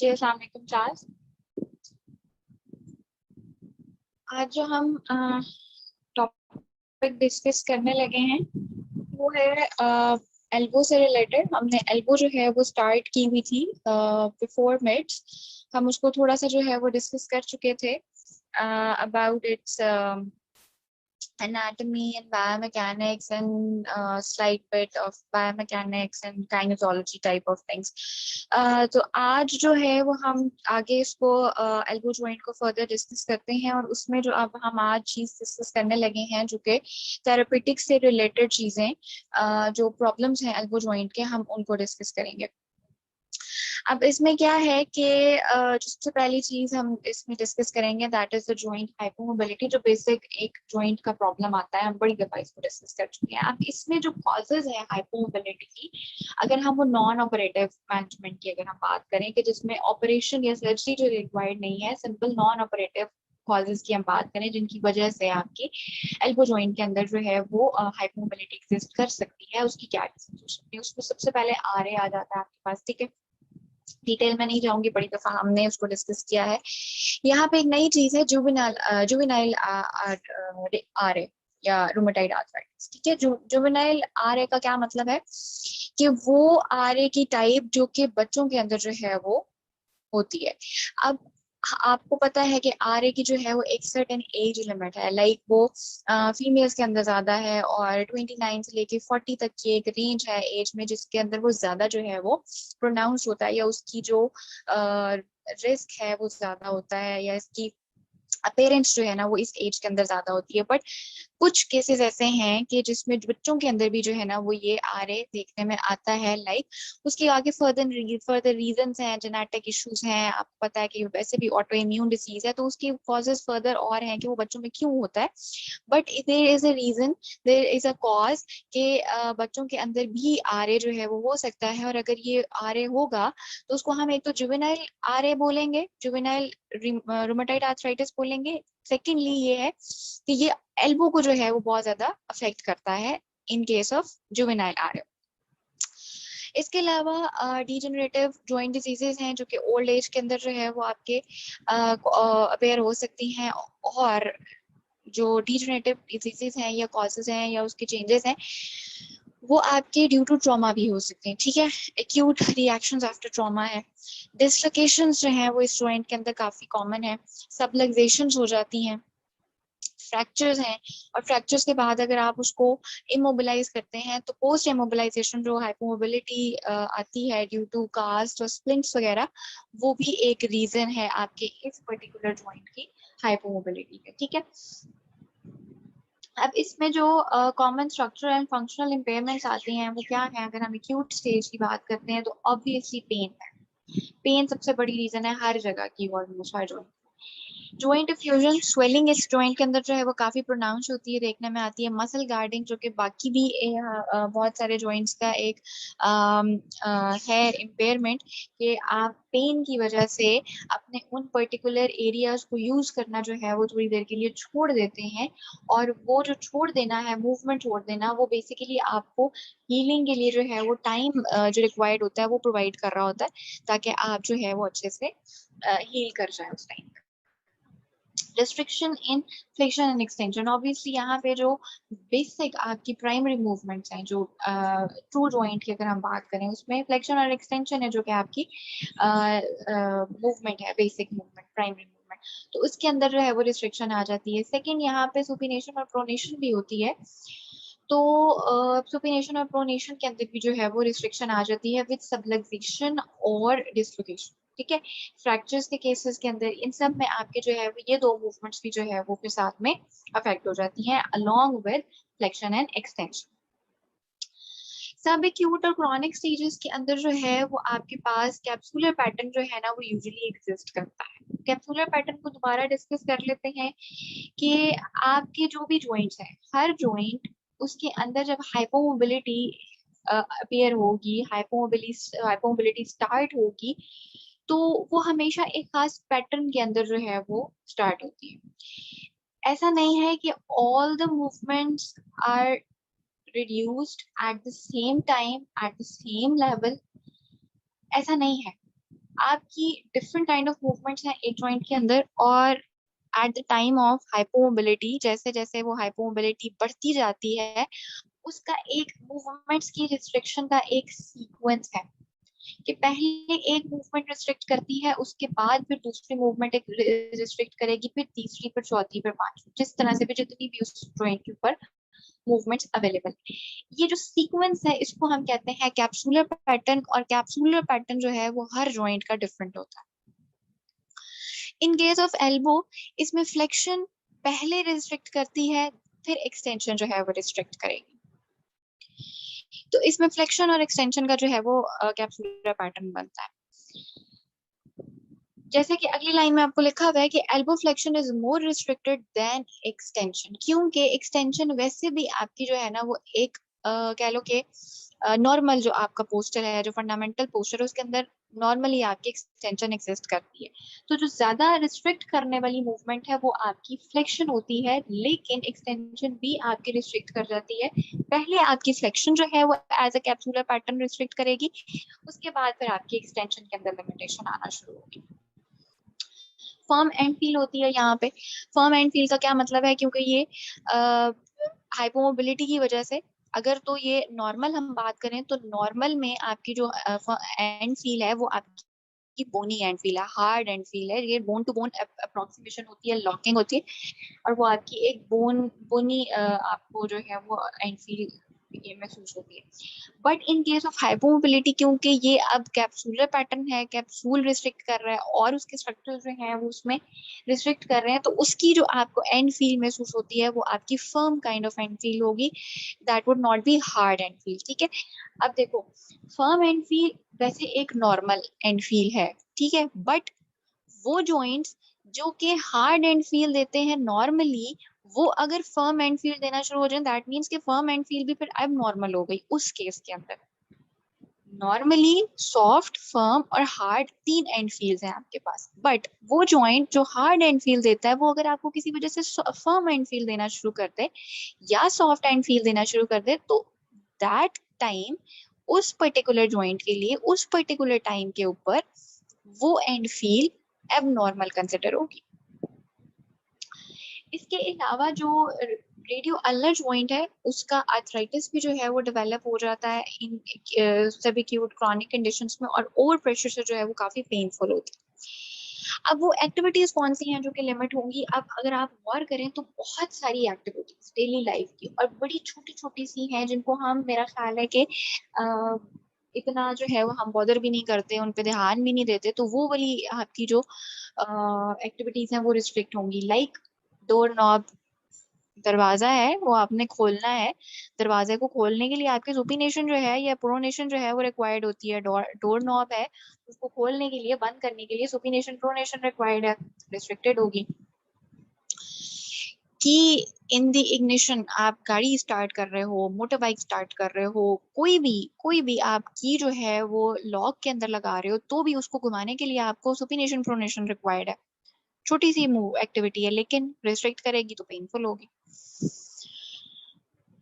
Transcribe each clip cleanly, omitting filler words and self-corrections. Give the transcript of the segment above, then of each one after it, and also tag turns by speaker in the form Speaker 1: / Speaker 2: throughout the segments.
Speaker 1: जी अस्सलाम वालेकुम क्लास। आज जो हम टॉपिक डिस्कस करने लगे हैं वो है एल्बो से रिलेटेड। हमने एल्बो जो है वो स्टार्ट की हुई थी बिफोर मिड्स। हम उसको थोड़ा सा जो है वो डिस्कस कर चुके थे about it's anatomy and biomechanics and slight bit of biomechanics and kinesiology type of things. तो आज जो है वो हम आगे इसको एल्बो जॉइंट को फर्दर डिस्कस करते हैं और उसमें जो अब हम आज चीज डिस्कस करने लगे हैं जो कि थेरेपेटिक्स से रिलेटेड चीजें जो प्रॉब्लम्स हैं एल्बो जॉइंट के हम उनको डिस्कस करेंगे। अब इसमें क्या है कि सबसे पहली चीज हम इसमें डिस्कस करेंगे that is the joint hypomobility, जो बेसिक एक जॉइंट का प्रॉब्लम आता है। हम बड़ी दफा इसको डिस्कस कर चुके हैं। अब इसमें जो कॉजेज है हाइपोमोबिलिटी की, अगर हम वो नॉन ऑपरेटिव मैनेजमेंट की अगर हम बात करें कि जिसमें ऑपरेशन या सर्जरी जो रिक्वायर्ड नहीं है, सिंपल नॉन ऑपरेटिव कॉजेज की हम बात करें जिनकी वजह से आपकी एल्बो जॉइंट के अंदर जो है वो हाइपोमोबिलिटी एग्जिस्ट कर सकती है, उसकी क्या डिफरेंस हो सकती है। उसमें सबसे पहले आरए आ जाता है आपके पास, ठीक है। डिटेल में नहीं जाऊंगी, बड़ी दफा हमने उसको डिस्कस किया है। यहाँ पे एक नई चीज है जुवेनाइल आरए या रूमेटाइड आर्थराइटिस, ठीक है। जुवेनाइल आरए का क्या मतलब है कि वो आरए की टाइप जो कि बच्चों के अंदर जो है वो होती है। अब आपको पता है कि आरए की जो है वो एक सर्टेन एज लिमिट है, लाइक वो फीमेल्स के अंदर ज्यादा है और 29 से लेके 40 तक की एक रेंज है एज में जिसके अंदर वो ज्यादा जो है वो प्रोनाउंस होता है, या उसकी जो रिस्क है वो ज्यादा होता है, या इसकी अपेरेंस जो है ना वो इस एज के अंदर ज्यादा होती है। बट कुछ केसेस ऐसे हैं कि जिसमें बच्चों के अंदर भी जो है ना वो ये आरए देखने में आता है। लाइक उसके आगे फर्दर रीजंस हैं, जेनेटिक इश्यूज हैं, आपको पता है कि वैसे भी ऑटो इम्यून डिसीज है, तो उसके कॉजेज फर्दर और हैं कि वो बच्चों में क्यों होता है। But there is a reason, there is a cause कि बच्चों के अंदर भी आरए जो है वो हो सकता है। और अगर ये आरए होगा तो उसको हम एक तो जुवेनाइल आरए बोलेंगे, जुवेनाइल रूमेटाइड आर्थराइटिस बोलेंगे। सेकेंडली ये है कि ये एल्बो को जो है वो बहुत ज्यादा अफेक्ट करता है in case of juvenile RA. इसके अलावा डिजेनरेटिव जॉइंट डिजीजेस हैं जो कि ओल्ड एज के अंदर जो है वो आपके अपेयर हो सकती हैं। और जो डिजेनरेटिव डिजीजेस हैं या कॉजेज हैं या उसके चेंजेस हैं वो आपके ड्यू टू ट्रॉमा भी हो सकते हैं, ठीक है। एक्यूट रिएक्शंस आफ्टर ट्रॉमा है। डिसलोकेशंस जो हैं वो इस जॉइंट के अंदर काफी कॉमन है। सबलक्सेशंस हो जाती हैं, फ्रैक्चर्स हैं, और फ्रैक्चर्स के बाद अगर आप उसको इमोबिलाइज करते हैं तो पोस्ट इमोबिलाइजेशन जो हाइपोमोबिलिटी आती है ड्यू टू कास्ट और स्प्लिंट्स वगैरह, वो भी एक रीजन है आपके इस पर्टिकुलर जॉइंट की हाइपोमोबिलिटी का, ठीक है। अब इसमें जो common structural and functional impairments आती हैं वो क्या है। अगर हम एक्यूट स्टेज की बात करते हैं तो ऑब्वियसली पेन है। पेन सबसे बड़ी रीजन है हर जगह की, ऑलमोस्ट हर जॉइंट। जॉइंट फ्यूजन स्वेलिंग इस जॉइंट के अंदर जो है वो काफी प्रोनाउंस होती है, देखने में आती है। मसल गार्डिंग जो कि बाकी भी बहुत सारे जॉइंट्स का एक है इम्पेयरमेंट, कि आप पेन की वजह से अपने उन पर्टिकुलर एरियाज को यूज करना जो है वो थोड़ी देर के लिए छोड़ देते हैं। और वो जो छोड़ देना है, मूवमेंट छोड़ देना, वो बेसिकली आपको हीलिंग के लिए जो है वो टाइम जो रिक्वायर्ड होता है वो प्रोवाइड कर रहा होता है, ताकि आप जो है वो अच्छे से हील कर जाए उस time. Restriction in flexion and extension, obviously यहाँ पे जो बेसिक आपकी प्राइमरी मूवमेंट्स हैं जो ट्रू जॉइंट की अगर हम बात करें उसमें फ्लेक्शन और एक्सटेंशन है जो कि आपकी मूवमेंट है, बेसिक मूवमेंट, प्राइमरी मूवमेंट। तो उसके अंदर जो है वो रिस्ट्रिक्शन आ जाती है। सेकेंड, यहाँ पे सुपिनेशन और प्रोनेशन भी होती है। तो सुपिनेशन और प्रोनेशन के अंदर भी जो है वो रिस्ट्रिक्शन आ जाती है विद सबलक्सेशन और डिसलोकेशन, ठीक है। फ्रैक्चर्स के केसेस के अंदर इन सब में आपके जो है ये दो मूवमेंट्स भी जो है वो फिर साथ में अफेक्ट हो जाती हैं along with flexion and extension. सब एक्यूट और क्रॉनिक स्टेजेस के अंदर जो है वो आपके पास कैप्सुलर पैटर्न जो है ना वो यूजुअली एग्जिस्ट करता है। कैप्सुलर पैटर्न को दोबारा डिस्कस कर लेते हैं कि आपके जो भी जॉइंट्स हैं, हर जॉइंट उसके अंदर जब हाइपोमोबिलिटी अपीयर होगी, हाइपोमोबिलिटी स्टार्ट होगी, तो वो हमेशा एक खास पैटर्न के अंदर जो है वो स्टार्ट होती है। ऐसा नहीं है कि all the movements are reduced at the same time at the same level, ऐसा नहीं है। आपकी डिफरेंट काइंड ऑफ मूवमेंट्स हैं एक जॉइंट के अंदर, और at the time of hypomobility, जैसे जैसे वो हाइपोमोबिलिटी बढ़ती जाती है, उसका एक मूवमेंट्स की रिस्ट्रिक्शन का एक सीक्वेंस है कि पहले एक मूवमेंट रिस्ट्रिक्ट करती है, उसके बाद फिर दूसरी मूवमेंट एक रिस्ट्रिक्ट करेगी, फिर तीसरी, फिर चौथी, फिर पांचवी, जिस तरह से भी जितनी भी उस जॉइंट के ऊपर मूवमेंट्स अवेलेबल। ये जो सीक्वेंस है इसको हम कहते हैं कैप्सुलर पैटर्न, और कैप्सुलर पैटर्न जो है वो हर जॉइंट का डिफरेंट होता है। इन केस ऑफ एल्बो, इसमें फ्लेक्शन पहले रिस्ट्रिक्ट करती है, फिर एक्सटेंशन जो है वो रिस्ट्रिक्ट करेगी। तो इसमें फ्लेक्शन और एक्सटेंशन का जो है वो कैप्सुलर पैटर्न बनता है। जैसे कि अगली लाइन में आपको लिखा हुआ है कि elbow flexion is more restricted than extension, क्योंकि एक्सटेंशन वैसे भी आपकी जो है ना वो एक कह लो कि नॉर्मल जो आपका पोस्टर है, जो फंडामेंटल पोस्टर है, उसके अंदर नॉर्मली आपकी एक्सटेंशन एग्जिस्ट करती है। तो जो ज्यादा रिस्ट्रिक्ट करने वाली मूवमेंट है वो आपकी फ्लेक्शन होती है, लेकिन एक्सटेंशन भी आपकी रिस्ट्रिक्ट कर जाती है। पहले आपकी फ्लेक्शन जो है वो as a capsular pattern restrict करेगी, उसके बाद फिर आपकी एक्सटेंशन के अंदर लिमिटेशन आना शुरू होगी। फर्म एंड फील होती है यहाँ पे। फर्म एंड फील का क्या मतलब है, क्योंकि ये हाइपोमोबिलिटी की वजह से, अगर तो ये नॉर्मल हम बात करें तो नॉर्मल में आपकी जो एंड फील है वो आपकी बोनी एंड फील है, हार्ड एंड फील है, ये बोन टू बोन अप्रोक्सीमेशन होती है, लॉकिंग होती है, और वो आपकी एक बोनी आपको जो है वो एंड फील ये महसूस होती है। But in case of hypomobility, क्योंकि ये अब कैप्सूलर पैटर्न है, कैप्सूल रिस्ट्रिक्ट कर रहा है और उसके स्ट्रक्चर जो है वो उसमें रिस्ट्रिक्ट कर रहे हैं, तो उसकी जो आपको एंड फील महसूस होती है वो आपकी firm kind of and feel होगी, that would not be hard and feel. ठीक है, अब देखो, फर्म एंड फील वैसे एक नॉर्मल एंड फील है, ठीक है, बट वो जॉइंट्स जो कि हार्ड एंड फील देते हैं नॉर्मली, वो अगर फर्म एंड फील देना शुरू हो जाए, दैट मीन्स कि फर्म एंड फील भी फिर अब नॉर्मल हो गई उस केस के अंदर। नॉर्मली सॉफ्ट, फर्म और हार्ड तीन एंड फील्स हैं आपके पास, बट वो जॉइंट जो हार्ड एंड फील देता है, वो अगर आपको किसी वजह से फर्म एंड फील देना शुरू कर दे या सॉफ्ट एंड फील देना शुरू कर दे, तो दैट टाइम उस पर्टिकुलर जॉइंट के लिए उस पर्टिकुलर टाइम के ऊपर वो एंड फील अब नॉर्मल कंसिडर होगी। इसके अलावा जो रेडियो अल्नर जॉइंट है उसका आर्थराइटिस भी जो है वो डेवलप हो जाता है इन सब एक्यूट क्रॉनिक कंडीशंस में, और ओवर प्रेशर से जो है वो काफी पेनफुल होती है। अब वो एक्टिविटीज कौन सी हैं जो कि लिमिट होंगी, अब अगर आप गौर करें तो बहुत सारी एक्टिविटीज डेली लाइफ की और बड़ी छोटी छोटी सी हैं जिनको हम, मेरा ख्याल है कि इतना जो है वो हम बॉदर भी नहीं करते, उन पे ध्यान भी नहीं देते, तो वो वाली आपकी जो एक्टिविटीज हैं वो रिस्ट्रिक्ट होंगी। लाइक डोर नॉब, दरवाजा है वो आपने खोलना है, दरवाजे को खोलने के लिए आपके सुपिनेशन जो है या प्रोनेशन जो है वो रिक्वायर्ड होती है। डोर नॉब है, उसको खोलने के लिए, बंद करने के लिए सुपिनेशन प्रोनेशन रिक्वायर्ड है, रिस्ट्रिक्टेड होगी। कि इन द इग्निशन, आप गाड़ी स्टार्ट कर रहे हो, मोटर बाइक स्टार्ट कर रहे हो, कोई भी आप की जो है वो लॉक के अंदर लगा रहे हो, तो भी उसको घुमाने के लिए आपको सुपिनेशन प्रोनेशन रिक्वायर्ड है। छोटी सी मूव एक्टिविटी है, लेकिन रिस्ट्रिक्ट करेगी तो पेनफुल होगी।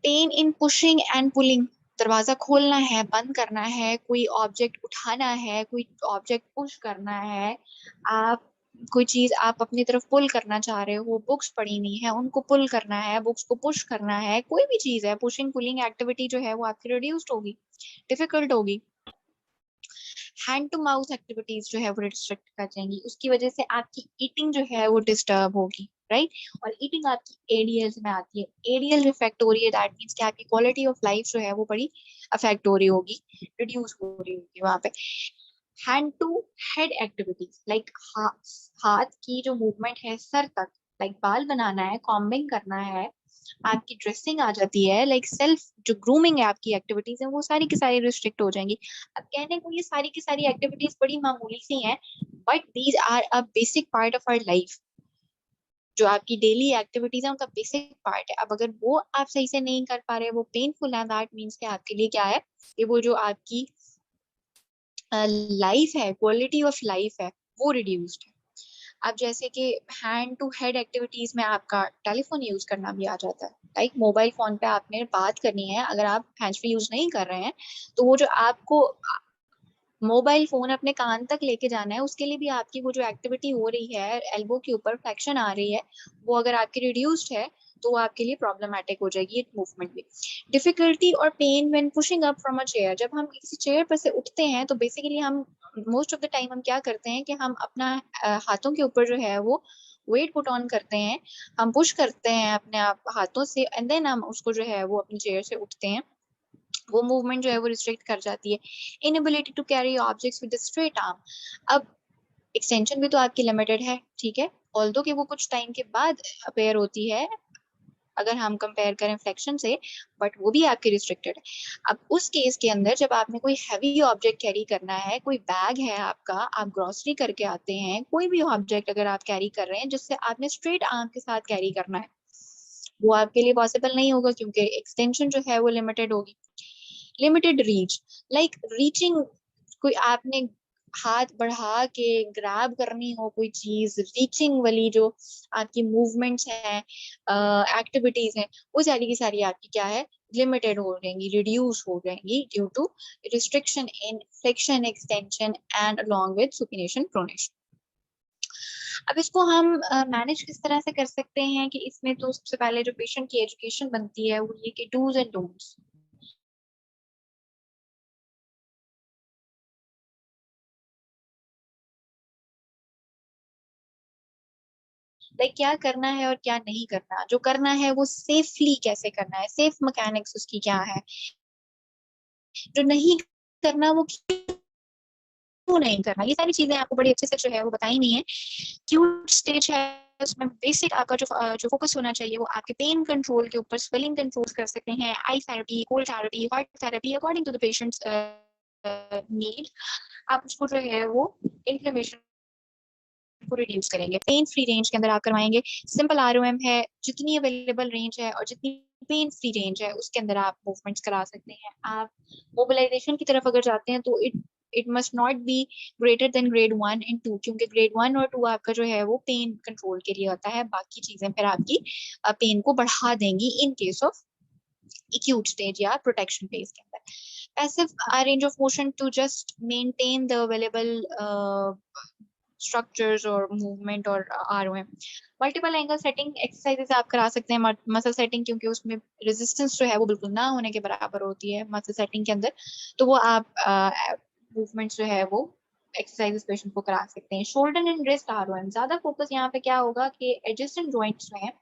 Speaker 1: Pain in pushing and pulling, दरवाजा खोलना है, बंद करना है, कोई ऑब्जेक्ट उठाना है, कोई ऑब्जेक्ट पुश करना है, आप कोई चीज आप अपनी तरफ पुल करना चाह रहे हो, बुक्स पड़ी हुई है उनको पुल करना है, बुक्स को पुश करना है, कोई भी चीज है, पुशिंग पुलिंग एक्टिविटी जो है वो आपकी रिड्यूस्ड होगी, डिफिकल्ट होगी। हैंड टू माउथ एक्टिविटीज जो है वो रिस्ट्रिक्ट कर जाएंगी, उसकी वजह से आपकी ईटिंग जो है वो डिस्टर्ब होगी, राइट। और ईटिंग आपकी एडीएल में आती है, एडीएल इफेक्ट हो रही है, दैट मीन्स कि आपकी क्वालिटी ऑफ लाइफ जो है वो बड़ी अफेक्ट हो रही होगी, रिड्यूस हो रही होगी वहां पे। Hand to head activities, like हाथ की जो मूवमेंट है सर तक, लाइक बाल बनाना है, कॉम्बिंग करना है, आपकी ड्रेसिंग आ जाती है, लाइक सेल्फ जो ग्रूमिंग है, आपकी एक्टिविटीज है वो सारी की सारी रिस्ट्रिक्ट हो जाएंगी। अब कहने को ये सारी की सारी एक्टिविटीज बड़ी मामूली सी हैं, but these are a basic part of our life. जो आपकी डेली एक्टिविटीज है उनका बेसिक पार्ट है। अब अगर वो आप सही से नहीं कर पा रहे, वो पेनफुल है, दैट मीन्स कि आपके लिए क्या है कि वो जो आपकी लाइफ है, क्वालिटी ऑफ लाइफ है, वो रिड्यूस्ड है। अब जैसे कि हैंड टू हेड एक्टिविटीज में आपका टेलीफोन यूज करना भी आ जाता है, लाइक मोबाइल फोन पे आपने बात करनी है, अगर आप हैंड्स फ्री यूज नहीं कर रहे हैं तो वो जो आपको मोबाइल फोन अपने कान तक लेके जाना है, उसके लिए भी आपकी वो जो एक्टिविटी हो रही है, एल्बो के ऊपर फ्लेक्शन आ रही है, वो अगर आपकी रिड्यूस्ड है तो वो आपके लिए प्रॉब्लमेटिक हो जाएगी मूवमेंट भी। डिफिकल्टी और pain when pushing up from a chair, जब हम किसी चेयर पर से उठते हैं तो बेसिकली हम मोस्ट ऑफ द टाइम हम क्या करते हैं कि हम अपना हाथों के ऊपर जो है वो वेट पुट ऑन करते हैं, हम पुश करते हैं अपने आप हाथों से, एंड देन हम उसको जो है वो अपनी चेयर से उठते हैं। वो मूवमेंट जो है वो रिस्ट्रिक्ट कर जाती है। Inability to carry objects with straight arm, अब एक्सटेंशन भी तो आपकी लिमिटेड है, ठीक है, ऑल्दो कि वो कुछ टाइम के बाद अपेयर होती है अगर हम कंपेयर करें फ्लेक्शन से, बट वो भी आपकी रिस्ट्रिक्टेड है। अब उस केस के अंदर जब आपने कोई हैवी ऑब्जेक्ट कैरी करना है, कोई बैग है आपका, आप ग्रोसरी करके आते हैं, कोई भी ऑब्जेक्ट अगर आप कैरी कर रहे हैं जिससे आपने स्ट्रेट आर्म के साथ कैरी करना है, वो आपके लिए पॉसिबल नहीं होगा क्योंकि एक्सटेंशन जो है वो लिमिटेड होगी। लिमिटेड रीच, लाइक रीचिंग, कोई आपने हाथ बढ़ा के ग्रैब करनी हो कोई चीज, रीचिंग वाली जो आपकी मूवमेंट्स हैं, एक्टिविटीज हैं, वो सारी की सारी आपकी क्या है, लिमिटेड हो जाएंगी, रिड्यूस हो जाएंगी due to restriction in flexion, extension and along with supination pronation. अब इसको हम मैनेज किस तरह से कर सकते हैं कि इसमें तो सबसे पहले जो पेशेंट की एजुकेशन बनती है वो ये कि डूज एंड डोंट्स। लाइक क्या करना है और क्या नहीं करना, जो करना है वो सेफली कैसे करना है, सेफ मैकेनिक्स उसकी क्या है, जो नहीं करना वो क्यों नहीं करना, ये सारी चीजें आपको बड़ी अच्छे से जो है वो बताई नहीं है। क्यूट स्टेज है, उसमें बेसिक आपका जो फोकस होना चाहिए वो आपके पेन कंट्रोल के ऊपर, स्वेलिंग कंट्रोल कर सकते हैं, ice therapy, cold therapy, hot therapy according to the patient's need. आप उसको जो है वो इन्फ्लेमेशन को रिड्यूस करेंगे, पेन फ्री रेंज के अंदर आप करवाएंगे। सिंपल आरओएम है, जितनी अवेलेबल रेंज है और जितनी पेन फ्री रेंज है उसके अंदर आप मूवमेंट्स करा सकते हैं। आप मोबिलाइजेशन की तरफ अगर जाते हैं तो it must not be greater than grade 1 and 2, क्योंकि ग्रेड 1 और 2 आपका जो है वो पेन कंट्रोल के लिए होता है, बाकी चीजें फिर आपकी पेन को बढ़ा देंगी in case of acute stage या प्रोटेक्शन फेज के अंदर। Passive range of motion to just maintain the available structures और मूवमेंट और ROM. Multiple angle setting exercises आप करा सकते हैं, मसल सेटिंग, क्योंकि उसमें रेजिस्टेंस जो है वो बिल्कुल ना होने के बराबर होती है मसल सेटिंग के अंदर, तो वो आप मूवमेंट्स जो है वो एक्सरसाइजेस पेशेंट को करा सकते हैं। शोल्डर एंड रिस्ट आरओएम, ज्यादा फोकस यहाँ पे क्या होगा कि एडजेसेंट जॉइंट्स जो हैं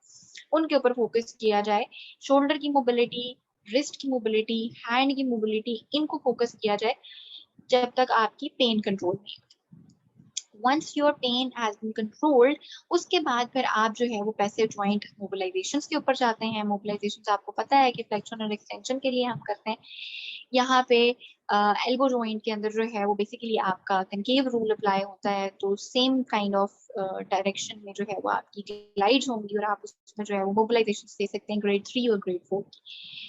Speaker 1: उनके ऊपर फोकस किया जाए, शोल्डर की मोबिलिटी, रिस्ट की मोबिलिटी, हैंड की मोबिलिटी, इनको फोकस किया जाए जब तक आपकी पेन कंट्रोल नहीं। Once your pain has been controlled, उसके बाद फिर आप जो है वो पैसिव जॉइंट मोबिलाइजेशंस के ऊपर जाते हैं। मोबिलाइजेशंस आपको पता है कि फ्लेक्शन और एक्सटेंशन के लिए हम करते हैं। यहाँ पे एल्बो जॉइंट के अंदर जो है वो बेसिकली आपका कनकेव रूल अप्लाई होता है, तो सेम काइंड ऑफ डायरेक्शन में जो है वो आपकी ग्लाइड्स होंगी और आप उसमें जो है वो मोबिलाइजेशन दे सकते हैं ग्रेड 3 और ग्रेड 4।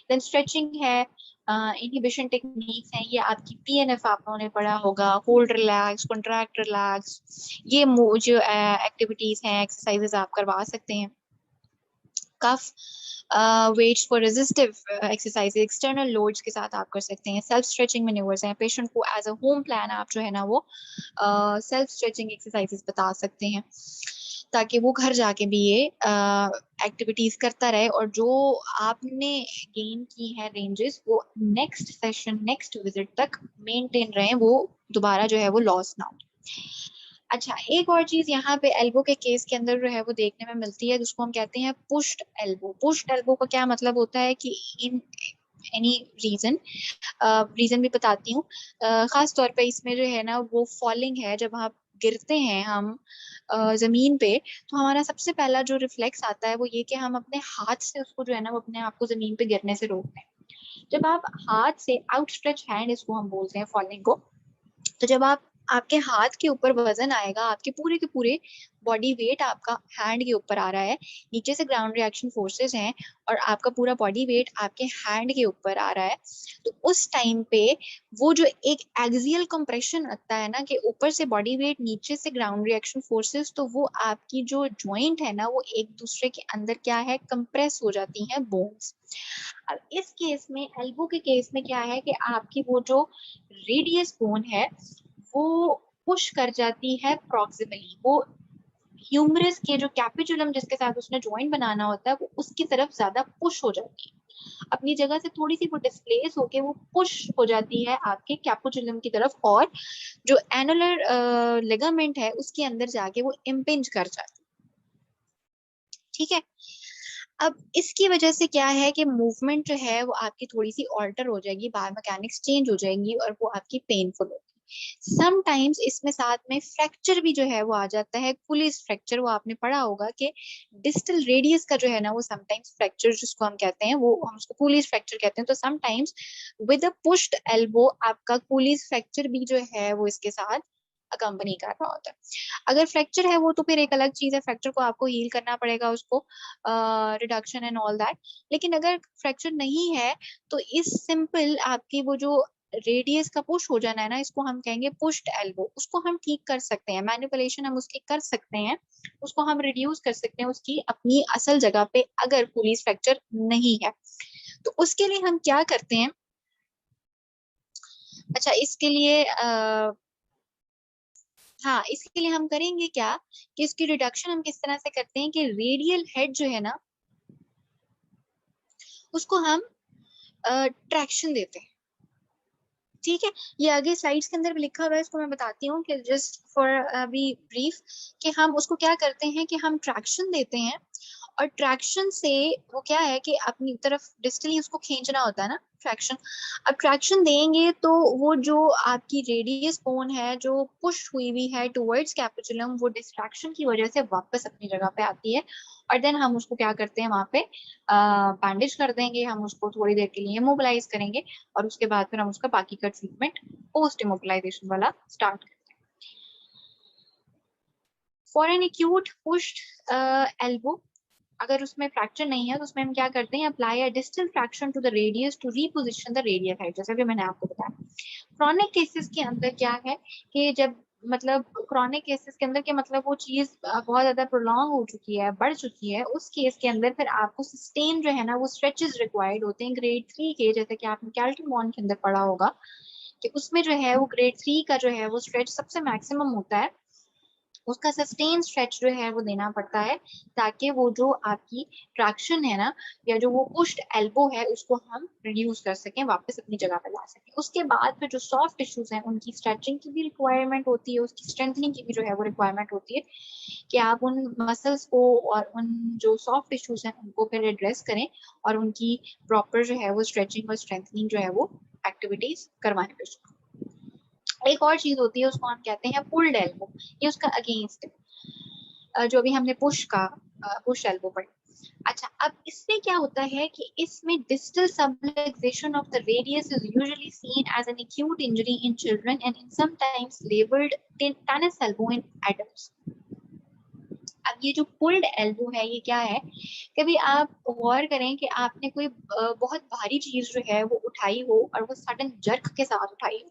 Speaker 1: देन स्ट्रेचिंग है, इनहिबिशन टेक्निक्स हैं, ये आपकी पीएनएफ आप लोगों ने पढ़ा होगा, होल्ड रिलैक्स, कॉन्ट्रैक्ट रिलैक्स, ये जो एक्टिविटीज हैं, एक्सरसाइजेस आप करवा सकते हैं। Cuff weights for resistive exercise external loads के साथ आप कर सकते हैं। सेल्फ स्ट्रेचिंग मैन्यूवर्स हैं, पेशेंट को एज अ होम प्लान आप जो है ना वो सेल्फ स्ट्रेचिंग एक्सरसाइजेस बता सकते हैं ताकि वो घर जाके भी ये एक्टिविटीज करता रहे और जो आपने गेन की है रेंजेस वो नेक्स्ट सेशन, नेक्स्ट विजिट तक मेंटेन रहे, वो दोबारा जो है वो लॉस ना हो। अच्छा, एक और चीज यहाँ पे एल्बो के केस के अंदर जो है वो देखने में मिलती है जिसको हम कहते हैं पुश्ड एल्बो। पुश्ड एल्बो का क्या मतलब होता है कि इन एनी रीजन, रीजन भी बताती हूँ, खास तौर पे इसमें जो है ना वो फॉलिंग है, जब आप गिरते हैं हम जमीन पे, तो हमारा सबसे पहला जो रिफ्लेक्स आता है वो ये कि हम अपने हाथ से उसको जो है ना वो अपने आप को जमीन पे गिरने से रोकते हैं। जब आप हाथ से आउटस्ट्रेच हैंड, इसको हम बोलते हैं फॉलिंग को, तो जब आप आपके हाथ के ऊपर वजन आएगा, आपके पूरे के पूरे बॉडी वेट आपका हैंड के ऊपर आ रहा है, नीचे से ग्राउंड रिएक्शन फोर्सेस हैं और आपका पूरा बॉडी वेट आपके हैंड के ऊपर आ रहा है। तो उस टाइम पे वो जो एक एक्सियल कंप्रेशन आता है ना, कि ऊपर से बॉडी वेट नीचे से ग्राउंड रिएक्शन फोर्सेस, तो वो आपकी जो जॉइंट है ना वो एक दूसरे के अंदर क्या है, कंप्रेस हो जाती हैं बोन्स। अब इस केस में, एल्बो के केस में क्या है कि आपकी वो जो रेडियस बोन है वो पुश कर जाती है प्रॉक्सिमली, वो ह्यूमरस के जो कैपिचुलम जिसके साथ उसने ज्वाइंट बनाना होता है वो उसकी तरफ ज्यादा पुश हो जाती है, अपनी जगह से थोड़ी सी वो डिस्प्लेस होके वो पुश हो जाती है आपके कैपुचुलम की तरफ, और जो एनुलर लिगामेंट है उसके अंदर जाके वो इम्पिंज कर जाती है। ठीक है, अब इसकी वजह से क्या है कि मूवमेंट जो है वो आपकी थोड़ी सी ऑल्टर हो जाएगी, बायोमैकेनिक्स चेंज हो जाएंगी और वो आपकी पेनफुल होगी। समटाइम्स इसमें साथ में फ्रैक्चर भी जो है वो आ जाता है, कुलीज फ्रैक्चर, वो आपने पढ़ा होगा कि डिस्टल रेडियस का जो है ना वो समटाइम्स फ्रैक्चर जिसको हम कहते हैं वो हम उसको कुलीज फ्रैक्चर कहते हैं। तो sometimes with a pushed elbow आपका कुलीज फ्रैक्चर भी जो है वो इसके साथ अकम्पनी कर रहा होता है। अगर फ्रैक्चर है वो तो फिर एक अलग चीज है, फ्रैक्चर को आपको हील करना पड़ेगा, उसको रिडक्शन एंड ऑल दैट। लेकिन अगर फ्रैक्चर नहीं है तो इस सिंपल आपकी वो जो रेडियस का पुश हो जाना है ना, इसको हम कहेंगे पुश्ड एल्बो, उसको हम ठीक कर सकते हैं, मैनिपुलेशन हम उसकी कर सकते हैं, उसको हम रिड्यूस कर सकते हैं उसकी अपनी असल जगह पे, अगर पुलिस फ्रैक्चर नहीं है। तो उसके लिए हम क्या करते हैं, अच्छा इसके लिए हाँ इसके लिए हम करेंगे क्या कि इसकी रिडक्शन हम किस तरह से करते हैं कि रेडियल हेड जो है ना उसको हम ट्रैक्शन देते हैं। ठीक है, ये आगे स्लाइड्स के अंदर भी लिखा हुआ है, इसको मैं बताती हूँ कि जस्ट फॉर अभी ब्रीफ, कि हम उसको क्या करते हैं कि हम ट्रैक्शन देते हैं, और ट्रैक्शन से वो क्या है कि अपनी तरफ डिस्टली उसको खींचना होता है ना, ट्रैक्शन। अब ट्रैक्शन देंगे तो वो जो आपकी रेडियस बोन है जो पुश हुई हुई है टुवर्ड्स कैपिचुलम, वो डिस्ट्रैक्शन की वजह से वापस अपनी जगह पे आती है, और देन हम उसको क्या करते हैं वहां पे बैंडेज कर देंगे, हम उसको थोड़ी देर के लिए मोबिलाइज करेंगे, और उसके बाद फिर हम उसका बाकी का ट्रीटमेंट पोस्ट इमोबिलाइजेशन वाला स्टार्ट करते हैं। For an acute pushed elbow, अगर उसमें फ्रैक्चर नहीं है तो उसमें हम क्या करते हैं, apply a distal fraction to the radius to reposition the radial height, जैसा कि मैंने आपको बताया। क्रॉनिक केसेस के अंदर क्या है कि जब मतलब क्रॉनिक केसेस के अंदर के मतलब वो चीज बहुत ज्यादा प्रोलॉन्ग हो चुकी है, बढ़ चुकी है, उस केस के अंदर फिर आपको सस्टेन जो है ना वो स्ट्रेचेस रिक्वायर्ड होते हैं ग्रेड 3 के, जैसे कि आपने कैल्टिमॉन के अंदर पढ़ा होगा कि उसमें जो है वो ग्रेड 3 का जो है वो स्ट्रेच सबसे मैक्सिमम होता है, उसका सस्टेन स्ट्रेच जो है वो देना पड़ता है, ताकि वो जो आपकी ट्रैक्शन है ना या जो वो पुश्ड एल्बो है उसको हम रिड्यूस कर सकें, वापस अपनी जगह पर ला सकें। उसके बाद फिर जो सॉफ्ट टिश्यूज हैं उनकी स्ट्रेचिंग की भी रिक्वायरमेंट होती है, उसकी स्ट्रेंथनिंग की भी जो है वो रिक्वायरमेंट होती है, कि आप उन मसल्स को और उन जो सॉफ्ट टिश्यूज हैं उनको फिर एड्रेस करें और उनकी प्रॉपर जो है वो स्ट्रेचिंग और स्ट्रेंथनिंग जो है वो एक्टिविटीज करवाएं। एक और चीज होती है उसको हम कहते हैं पुल्ड एल्बो, ये उसका अगेंस्ट जो भी हमने पुश एल्बो पढ़ी। अच्छा, अब इसमें क्या होता है कि इसमें distal subluxation of the radius is usually seen as an acute injury in children and in sometimes labeled tennis elbow in adults। अब ये जो पुल्ड एल्बो है ये क्या है, कभी आप गौर करें कि आपने कोई बहुत भारी चीज जो है वो उठाई हो और वो सडन जर्क के साथ उठाई हो,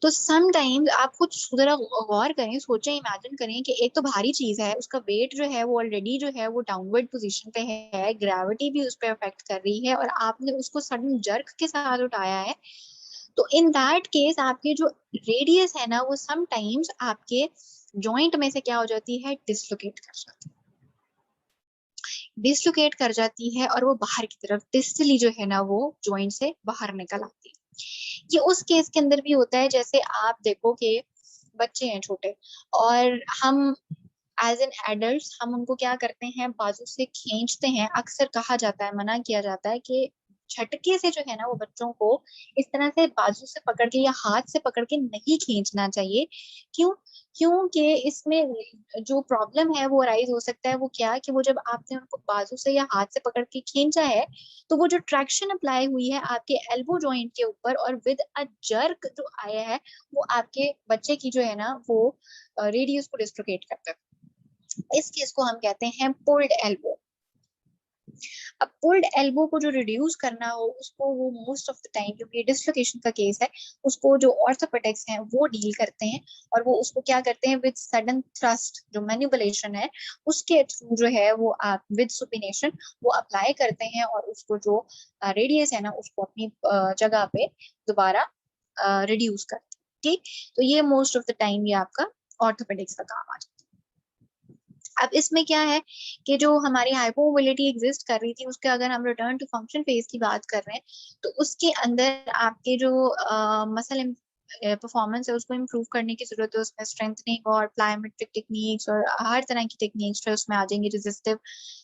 Speaker 1: तो समटाइम्स आप कुछ जरा गौर करें, सोचें, इमेजिन करें कि एक तो भारी चीज है, उसका वेट जो है वो ऑलरेडी जो है वो डाउनवर्ड पोजीशन पे है, ग्रेविटी भी उस पर अफेक्ट कर रही है, और आपने उसको सडन जर्क के साथ उठाया है। तो इन दैट केस आपकी जो रेडियस है ना वो समटाइम्स आपके जॉइंट में से क्या हो जाती है, डिसलोकेट कर जाती है और वो बाहर की तरफ डिस्टली जो है ना वो जॉइंट से बाहर निकल आती है। ये उस केस के अंदर भी होता है, जैसे आप देखो कि बच्चे हैं छोटे और हम एज एन एडल्ट हम उनको क्या करते हैं, बाजू से खींचते हैं, अक्सर कहा जाता है, मना किया जाता है कि झटके से जो है ना वो बच्चों को इस तरह से बाजू से पकड़ के या हाथ से पकड़ के नहीं खींचना चाहिए। क्यों? क्योंकि इसमें जो प्रॉब्लम है वो राइज हो सकता है, वो क्या, कि वो जब आपने उनको बाजू से या हाथ से पकड़ के खींचा है तो वो जो ट्रैक्शन अप्लाई हुई है आपके एल्बो जॉइंट के ऊपर और विद अ जर्क जो आया है वो आपके बच्चे की जो है ना वो रेडियस को डिस्लोकेट करता है। इस केस को हम कहते हैं पुल्ड एल्बो। अब पुल्ड एल्बो को जो रिड्यूस करना हो उसको वो मोस्ट ऑफ द टाइम, क्योंकि डिसलोकेशन का केस है, उसको जो ऑर्थोपेडिक्स हैं वो डील करते हैं और वो उसको क्या करते हैं विद सडन थ्रस्ट, जो मैनिपुलेशन है उसके थ्रू जो है वो आप विद सुपिनेशन वो अप्लाई करते हैं और उसको जो रेडियस है ना उसको अपनी जगह पे दोबारा रिड्यूस करते हैं। ठीक, तो ये मोस्ट ऑफ द टाइम ये आपका ऑर्थोपेडिक्स का काम आ जाता है। अब इसमें क्या है कि जो हमारी हाइपोमोबिलिटी एग्जिस्ट कर रही थी उसके अगर हम रिटर्न टू फंक्शन फेज की बात कर रहे हैं तो उसके अंदर आपके जो मसल परफॉर्मेंस है उसको इम्प्रूव करने की जरूरत है। उसमें स्ट्रेंथनिंग और प्लायोमेट्रिक टेक्निक्स और हर तरह की टेक्निक्स जो उसमें आ जाएंगी, resistive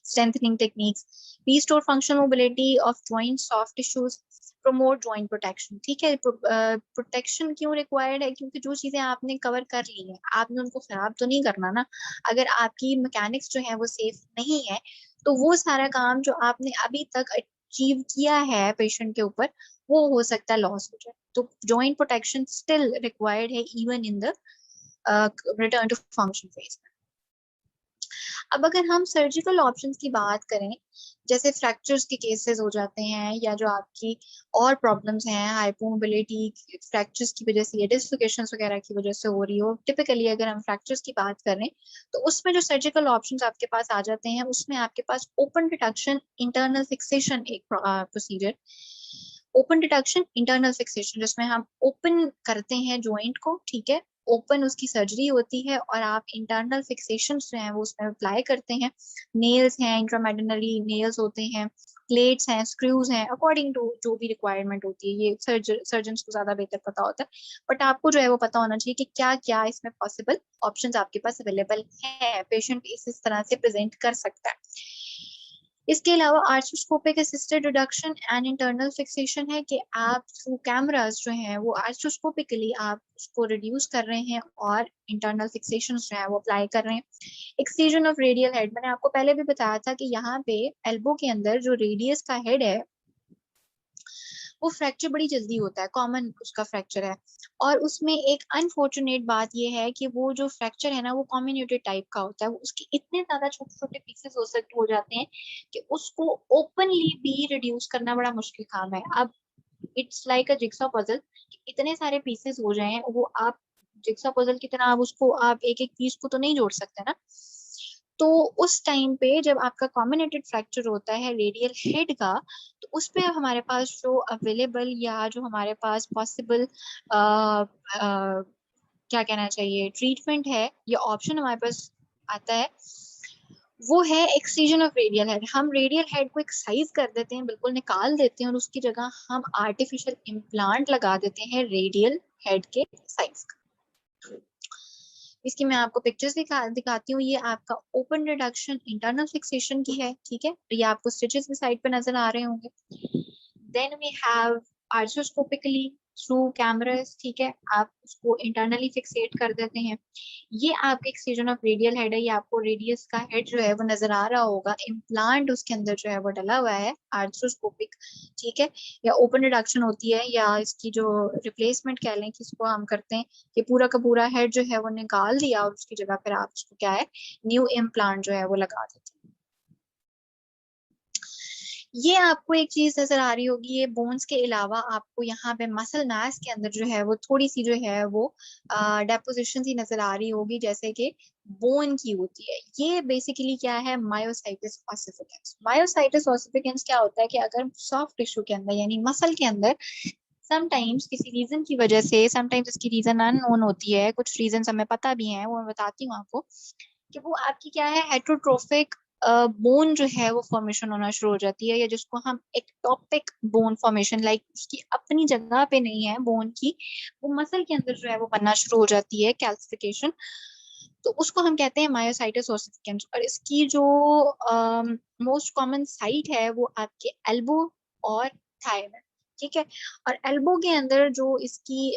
Speaker 1: strengthening techniques, restore functional mobility of joint soft tissues, promote joint protection. ठीक है, प्रोटेक्शन क्यों रिक्वायर्ड है? क्योंकि जो चीजें आपने कवर कर ली है आपने उनको खराब तो नहीं करना ना। अगर आपकी मैकेनिक्स जो है वो सेफ नहीं है तो वो सारा काम जो आपने अभी तक अचीव किया है पेशेंट के ऊपर वो हो सकता है लॉस हो जाए। तो जॉइंट प्रोटेक्शन स्टिल रिक्वायर्ड है even in the return to function phase. अब अगर हम सर्जिकल ऑप्शंस की बात करें, जैसे फ्रैक्चर्स के केसेस हो जाते हैं या जो आपकी और प्रॉब्लम्स हैं हाइपोमोबिलिटी फ्रैक्चर्स की वजह से या डिसलोकेशंस वगैरह की वजह से हो रही हो, टिपिकली अगर हम फ्रैक्चर्स की बात करें तो उसमें जो सर्जिकल ऑप्शंस आपके पास आ जाते हैं उसमें आपके पास ओपन डिडक्शन, इंटरनल फिक्सेशन एक procedure, open deduction, internal fixation, जिसमें हम ओपन करते हैं जॉइंट को, ठीक है, ओपन उसकी सर्जरी होती है और आप इंटरनल फिक्सेशन जो है वो उसमें अप्लाई करते हैं। नेल्स हैं, इंट्रामेडिनरी नेल्स होते हैं, प्लेट्स हैं, स्क्रूज हैं, अकॉर्डिंग टू जो भी रिक्वायरमेंट होती है, ये सर्जन को ज्यादा बेहतर पता होता है, बट आपको जो है वो पता होना चाहिए कि क्या क्या इसमें पॉसिबल ऑप्शंस आपके पास अवेलेबल है, पेशेंट इस तरह से प्रेजेंट कर सकता है। इसके अलावा arthroscopic assisted reduction and internal fixation है कि आप थ्रू कैमरास जो हैं वो आर्थ्रोस्कोपिकली आप उसको रिड्यूस कर रहे हैं और इंटरनल फिक्सेशन जो है वो अप्लाई कर रहे हैं। एक्सट्रूजन ऑफ रेडियल हेड, मैंने आपको पहले भी बताया था कि यहाँ पे एल्बो के अंदर जो रेडियस का हेड है वो फ्रैक्चर बड़ी जल्दी होता है, कॉमन उसका फ्रैक्चर है। और उसमें एक अनफॉर्चुनेट बात ये है कि वो जो फ्रैक्चर है ना वो कॉम्बिनेटेड टाइप का होता है, वो उसके इतने ज्यादा छोटे छोटे पीसेस हो जाते हैं कि उसको ओपनली भी रिड्यूस करना बड़ा मुश्किल काम है। अब it's like a jigsaw puzzle, इतने सारे पीसेस हो जाए वो आप जिक्सॉ पजल की तरह आप उसको आप एक एक पीस को तो नहीं जोड़ सकते ना। तो उस टाइम पे जब आपका कॉम्बिनेटेड फ्रैक्चर होता है रेडियल हेड का तो उस पे हमारे पास जो अवेलेबल या जो हमारे पास पॉसिबल क्या कहना चाहिए ट्रीटमेंट है या ऑप्शन हमारे पास आता है वो है एक्सcision ऑफ रेडियल हेड। हम रेडियल हेड को एक्साइज कर देते हैं, बिल्कुल निकाल देते हैं और उसकी जगह हम आर्टिफिशियल इम्प्लांट लगा देते हैं रेडियल हेड के साइज का। इसकी मैं आपको पिक्चर्स दिखाती हूँ। ये आपका ओपन रिडक्शन इंटरनल फिक्सेशन की है, ठीक है, तो ये आपको स्टिचेस की साइड पे नजर आ रहे होंगे। Then we have arthroscopically through cameras, ठीक है, आप उसको इंटरनली फिक्सेट कर देते हैं। ये आपका एक्सcision ऑफ रेडियल हेड है, ये आपको रेडियस का हेड जो है वो नजर आ रहा होगा, इम्प्लांट उसके अंदर जो है वो डला हुआ है आर्थ्रोस्कोपिक, ठीक है, या ओपन रिडक्शन होती है या इसकी जो रिप्लेसमेंट कह लें कि इसको हम करते हैं कि पूरा का पूरा हेड जो है वो निकाल दिया और उसकी जगह फिर आप उसको क्या है न्यू इम्प्लांट जो है वो लगा देते हैं। ये आपको एक चीज नजर आ रही होगी, ये बोन्स के अलावा आपको यहाँ पे मसल मास के अंदर जो है वो थोड़ी सी जो है वो डेपोजिशन सी नजर आ रही होगी जैसे कि बोन की होती है। ये बेसिकली क्या है, मायोसाइटिस ऑसिफिकेंस। मायोसाइटिस ऑसिफिकेंस क्या होता है कि अगर सॉफ्ट टिश्यू के अंदर यानी मसल के अंदर समटाइम्स किसी रीजन की वजह से, समटाइम्स इसकी रीजन अननोन होती है, कुछ रीजन हमें पता भी हैं वो मैं बताती हूँ आपको, कि वो आपकी क्या है हेटरोट्रोफिक बोन जो है वो फॉर्मेशन होना शुरू हो जाती है, या जिसको हम एक्टोपिक बोन फॉर्मेशन, लाइक उसकी अपनी जगह पे नहीं है बोन की, वो मसल के अंदर जो है वो बनना शुरू हो जाती है कैल्सिफिकेशन, तो उसको हम कहते हैं मायोसाइटिस ओसिफिकेंस। और इसकी जो मोस्ट कॉमन साइट है वो आपके एल्बो और थाई में, ठीक है। और एल्बो के अंदर जो इसकी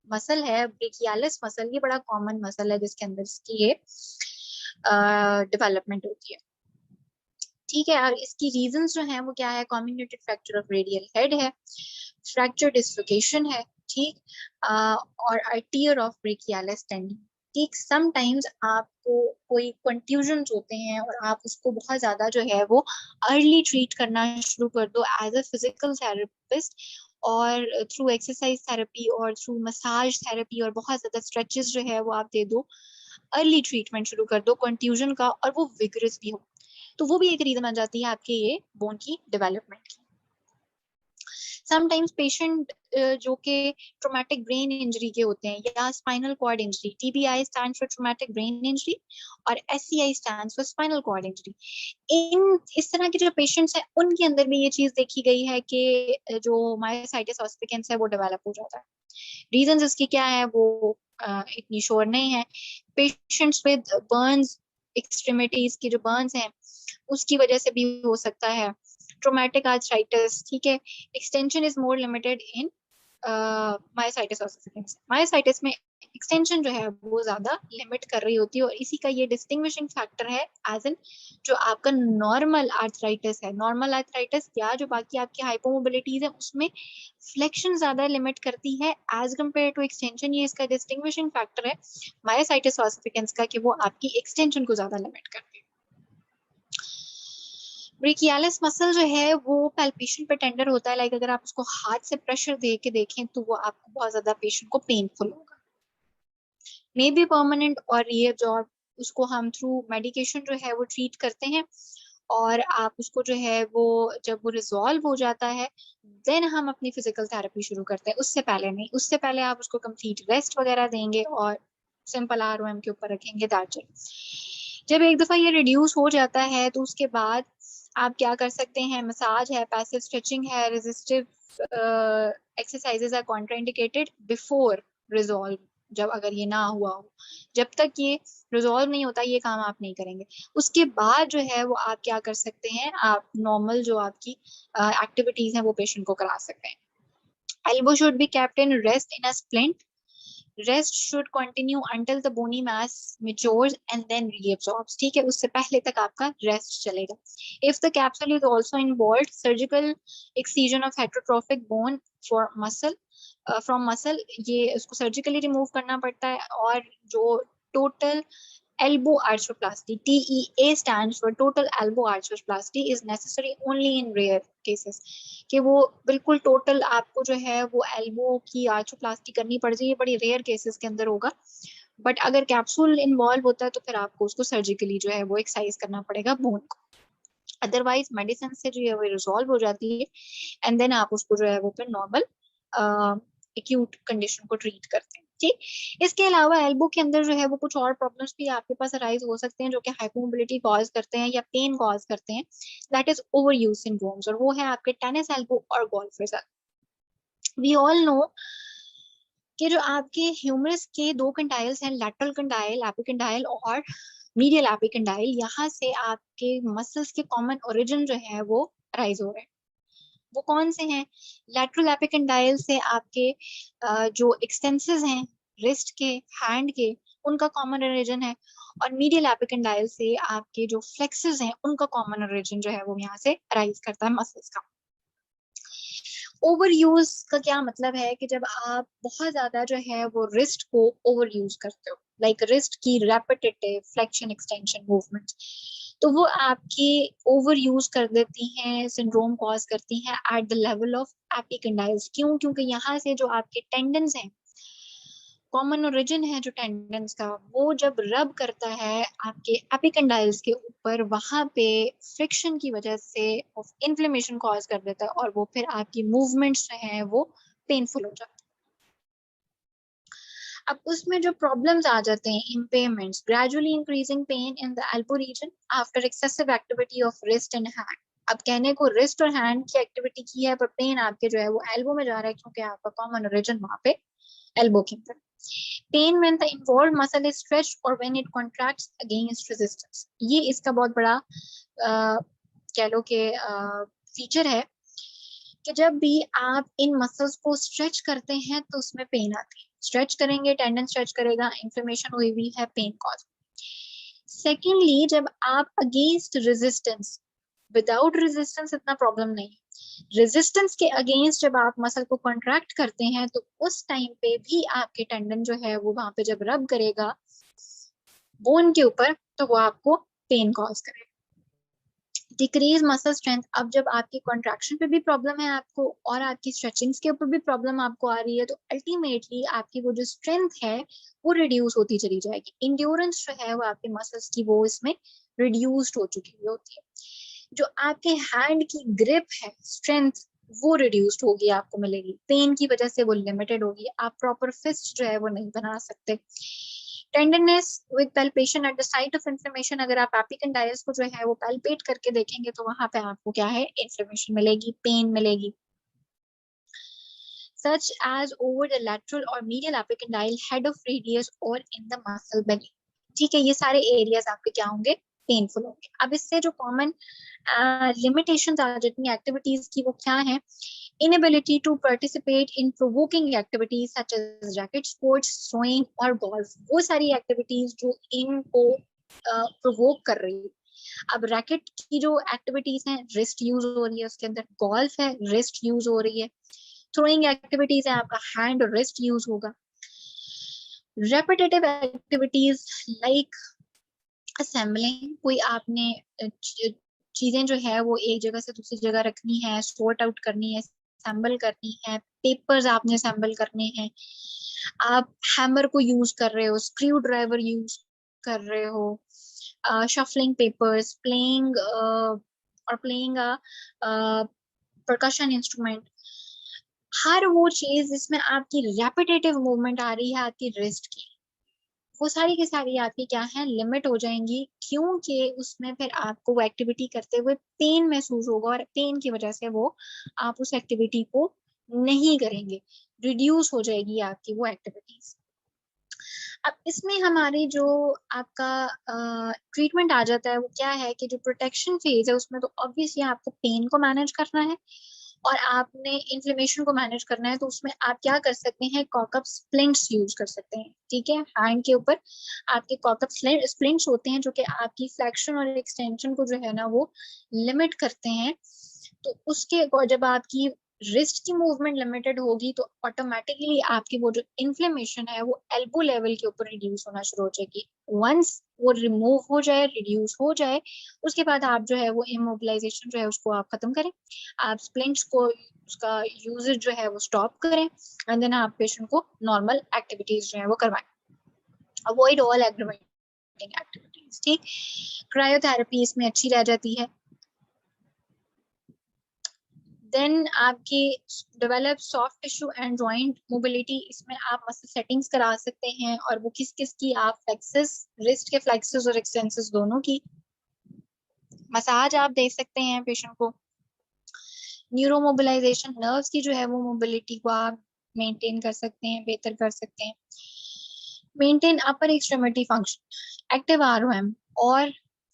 Speaker 1: मसल है ब्रेकियालिस मसल, ये बड़ा कॉमन मसल है जिसके अंदर इसकी ये डेवलपमेंट होती है, ठीक है। और इसकी रीजंस जो हैं वो क्या है, communicated fracture of radial head है, फ्रैक्चर डिसलोकेशन है, ठीक, और टियर ऑफ ब्रेकियालिस टेंडन, ठीक। समटाइम्स आपको कोई कंट्यूजन होते हैं और आप उसको बहुत ज्यादा जो है वो अर्ली ट्रीट करना शुरू कर दो एज अ फिजिकल थेरेपिस्ट, और थ्रू एक्सरसाइज थेरेपी और थ्रू मसाज थेरेपी और बहुत ज्यादा स्ट्रेचेस जो है वो आप दे दो, अर्ली ट्रीटमेंट शुरू कर दो कंट्यूजन का, और वो विगरस भी हो, तो वो भी एक रीजन बन जाती है आपके ये बोन की डेवलपमेंट की। समटाइम्स पेशेंट जो कि ट्रोमेटिक ब्रेन इंजरी के होते हैं या spinal cord injury, TBI stands for traumatic brain injury और SCI stands for spinal cord injury, इन इस तरह के जो पेशेंट्स हैं उनके अंदर भी ये चीज देखी गई है कि जो मायोसाइटिस ऑस्फिकेंस है वो डेवलप हो जाता है। रीजंस इसकी क्या है वो इतनी श्योर नहीं है। पेशेंट्स विद बर्न्स एक्सट्रीमिटीज की जो बर्न्स हैं उसकी वजह से भी हो सकता है, ट्रोमेटिक आर्थराइटिस, ठीक है। Extension is more limited in myositis ossificans, myositis में एक्सटेंशन जो है वो ज्यादा लिमिट कर रही होती है, और इसी का ये डिस्टिंग्विशिंग फैक्टर है एज एन जो आपका नॉर्मल आर्थराइटिस है, नॉर्मल आर्थराइटिस या जो बाकी आपकी हाइपोमोबिलिटीज है उसमें फ्लेक्शन ज्यादा लिमिट करती है एज कम्पेयर टू एक्सटेंशन, ये इसका डिस्टिंग्विशिंग फैक्टर है मायोसाइटिस ऑसिफिकेंस का कि वो आपकी एक्सटेंशन को ज्यादा लिमिट करती है। ब्रेकियालिस मसल जो है वो पैल्पेशन पे टेंडर होता है, लाइक अगर आप उसको हाथ से प्रेशर दे के देखें तो वो आपको बहुत ज्यादा पेशेंट को पेनफुल होगा, मे बी परमानेंट, और ये जो उसको हम थ्रू मेडिकेशन जो है वो ट्रीट करते हैं, और आप उसको जो है वो जब वो रिजॉल्व हो जाता है देन हम अपनी फिजिकल थेरेपी शुरू करते हैं, उससे पहले नहीं, उससे पहले आप उसको कंप्लीट रेस्ट वगैरह देंगे और सिंपल आरओएम के ऊपर रखेंगे दैट्स इट। जब एक दफा ये रिड्यूस हो जाता है तो उसके बाद आप क्या कर सकते हैं, मसाज है, पैसिव स्ट्रेचिंग है, resistive exercises are contraindicated before resolve, जब अगर ये ना हुआ हो, जब तक ये रिजॉल्व नहीं होता ये काम आप नहीं करेंगे। उसके बाद जो है वो आप क्या कर सकते हैं, आप नॉर्मल जो आपकी एक्टिविटीज हैं वो पेशेंट को करा सकते हैं। Elbow should be kept in rest in a splint, rest should continue until the bony mass matures and then reabsorbs, ठीक है, उससे पहले तक आपका रेस्ट चलेगा। If the capsule is also involved surgical excision of heterotrophic bone for muscle from muscle, ये उसको surgically remove करना पड़ता है, और जो total elbow arthroplasty, TEA stands for total elbow arthroplasty is necessary only in rare cases, कि वो बिल्कुल टोटल आपको जो है वो एल्बो की आर्थ्रोप्लास्टी करनी पड़ जाए, ये बड़ी रेयर केसेस के अंदर होगा, बट अगर कैप्सूल इन्वॉल्व होता है तो फिर आपको उसको सर्जिकली जो है वो एक्सरसाइज करना पड़ेगा बोन को, अदरवाइज मेडिसिन से जो है वो रिजॉल्व हो जाती है एंड देन आप उसको जो है वो फिर नॉर्मल एक्यूट कंडीशन को ट्रीट करते हैं, ठीक। इसके अलावा एल्बो के अंदर जो है वो कुछ और प्रॉब्लम्स भी आपके पास अराइज हो सकते हैं जो कि हाइपोमोबिलिटी कॉज करते हैं या पेन कॉज करते हैं, that is over use syndromes, और वो है आपके टेनिस एल्बो और गोल्फर्स। वी ऑल नो कि जो आपके ह्यूमरस के दो कंडाइल्स हैं, लैटरल कंडाइल, एपिकंडाइल और मीडियल एपिकंडाइल, यहाँ से आपके मसल्स के कॉमन ओरिजिन जो है वो राइज हो रहे हैं। वो कौन से हैं, लैटरल एपिकंडाइल से आपके जो एक्सटेंसेस हैं रिस्ट के, हैंड के, उनका कॉमन ओरिजिन है, और मीडियल एपिकंडाइल से आपके जो फ्लेक्सेस हैं उनका कॉमन ओरिजिन जो है वो यहाँ से राइज करता है मसल्स का। ओवर यूज का क्या मतलब है कि जब आप बहुत ज्यादा जो है वो रिस्ट को ओवर यूज करते हो, लाइक रिस्ट की रेपिटेटिव फ्लेक्शन एक्सटेंशन मूवमेंट, तो वो आपकी ओवर यूज कर देती हैं, सिंड्रोम कॉज करती हैं एट द लेवल ऑफ एपिकंडाइल्स। क्यों? क्योंकि यहाँ से जो आपके टेंडन्स हैं, कॉमन ओरिजिन है जो टेंडेंस का, वो जब रब करता है आपके एपिकंडाइल्स के ऊपर, वहां पे फ्रिक्शन की वजह से इन्फ्लेमेशन कॉज कर देता है, और वो फिर आपकी मूवमेंट्स जो हैं वो पेनफुल हो जाती है। अब उसमें जो प्रॉब्लम्स आ जाते हैं, impairments, gradually increasing pain in the elbow region after excessive activity of wrist and hand. अब कहने को रिस्ट और हैंड की एक्टिविटी की है, पर पेन आपके जो है वो एल्बो में जा रहा है, क्योंकि आपका कॉमन ओरिजिन वहां पे एल्बो के अंदर। Pain when the involved muscle is stretched or when it contracts against resistance, ये इसका बहुत बड़ा कह लो कि फीचर है कि जब भी आप इन मसल्स को स्ट्रेच करते हैं तो उसमें पेन आती है। स्ट्रेच करेंगे, टेंडन स्ट्रेच करेगा, इंफ्लेमेशन हुई हुई है, पेन कॉज। सेकेंडली, जब आप अगेंस्ट रेजिस्टेंस, विदाउट रेजिस्टेंस इतना प्रॉब्लम नहीं, रेजिस्टेंस के अगेंस्ट जब आप मसल को कॉन्ट्रैक्ट करते हैं तो उस टाइम पे भी आपके टेंडन जो है वो वहां पे जब रब करेगा बोन के ऊपर तो वो आपको पेन कॉज करेगा। डिक्रीज मसल स्ट्रेंथ, अब जब आपकी कॉन्ट्रैक्शन पे भी प्रॉब्लम है आपको और आपकी स्ट्रेचिंग्स के ऊपर भी प्रॉब्लम आपको आ रही है, तो अल्टीमेटली आपकी वो जो स्ट्रेंथ है वो रिड्यूस होती चली जाएगी। इंड्योरेंस जो है वो आपके मसल्स की वो इसमें रिड्यूस्ड हो चुकी होती है। जो आपके हैंड की ग्रिप है, स्ट्रेंथ, वो रिड्यूस्ड होगी, आपको मिलेगी। पेन की वजह से वो लिमिटेड होगी, आप प्रॉपर फिस्ट जो है वो नहीं बना सकते। Tenderness with palpation at the site of inflammation, अगर आप एपिकंडाइल्स को जो है वो पैल्पेट करके देखेंगे तो वहां पे आपको क्या है, इन्फ्लेमेशन मिलेगी, पेन मिलेगी। such as over the lateral or medial epicondyle, head of radius or in the muscle belly। ठीक है, ये सारे एरियाज आपके क्या होंगे, पेनफुल होंगे। अब इससे जो कॉमन लिमिटेशंस आ जाती हैं एक्टिविटीज की, वो क्या है, inability to participate in provoking activities such as racket sports, sewing और golf। वो सारी एक्टिविटीज जो इनको प्रोवोक कर रही है। अब रैकेट की जो एक्टिविटीज हैं, रिस्ट यूज हो रही है उसके अंदर, गोल्फ है रिस्ट यूज हो रही है, थ्रोइंग एक्टिविटीज है आपका हैंड और रिस्ट यूज होगा। रेपिटेटिव एक्टिविटीज लाइक असेंबलिंग, कोई आपने चीजें जो है वो एक जगह से दूसरी जगह रखनी है, सॉर्ट आउट करनी है, असेंबल करनी है, पेपर्स आपने असेंबल करने हैं, आप हैमर को यूज कर रहे हो, स्क्रू ड्राइवर यूज कर रहे हो, शफलिंग पेपर्स, प्लेइंग और प्लेइंग परकशन इंस्ट्रूमेंट, हर वो चीज जिसमें आपकी रेपिटेटिव मूवमेंट आ रही है आपकी रिस्ट की, वो सारी की सारी आपकी क्या है, लिमिट हो जाएंगी, क्योंकि उसमें फिर आपको वो एक्टिविटी करते हुए पेन महसूस होगा और पेन की वजह से वो आप उस एक्टिविटी को नहीं करेंगे, रिड्यूस हो जाएगी आपकी वो एक्टिविटीज। अब इसमें हमारी जो आपका ट्रीटमेंट आ जाता है वो क्या है कि जो प्रोटेक्शन फेज है उसमें तो ऑब्वियसली आपको पेन को मैनेज करना है और आपने इन्फ्लेमेशन को मैनेज करना है, तो उसमें आप क्या कर सकते हैं, कॉकअप स्प्लिंट्स यूज कर सकते हैं। ठीक है, हैंड के ऊपर आपके कॉकअप स्प्लिंट्स होते हैं जो कि आपकी फ्लेक्शन और एक्सटेंशन को जो है ना वो लिमिट करते हैं। तो उसके जब आपकी रिस्ट की मूवमेंट लिमिटेड होगी तो ऑटोमेटिकली आपकी वो जो इन्फ्लेमेशन है वो एल्बो लेवल के ऊपर रिड्यूस होना शुरू हो जाएगी। वंस वो रिमूव हो जाए, रिड्यूस हो जाए, उसके बाद आप जो है वो इमोबिलाइजेशन जो है उसको आप खत्म करें, आप स्प्लिंट्स को उसका यूजेज जो है वो स्टॉप करें एंड देन आप पेशेंट को नॉर्मल एक्टिविटीज जो है वो करवाएं। Avoid all aggravating activities. ठीक, क्रायोथेरेपी इसमें अच्छी रह जाती है। देन आपकी develop soft tissue and joint mobility, इसमें आप मसल सेटिंग्स करा सकते हैं और वो किस किस की, आप फ्लेक्सेस, रिस्ट के फ्लेक्सेस और एक्सटेंसेस दोनों की मसाज आप दे सकते हैं पेशेंट को। न्यूरो मोबिलाइजेशन, नर्व्स की जो है वो मोबिलिटी को आप मेंटेन कर सकते हैं, बेहतर कर सकते हैं। मेंटेन अपर एक्सट्रीमिटी फंक्शन, एक्टिव आरओएम और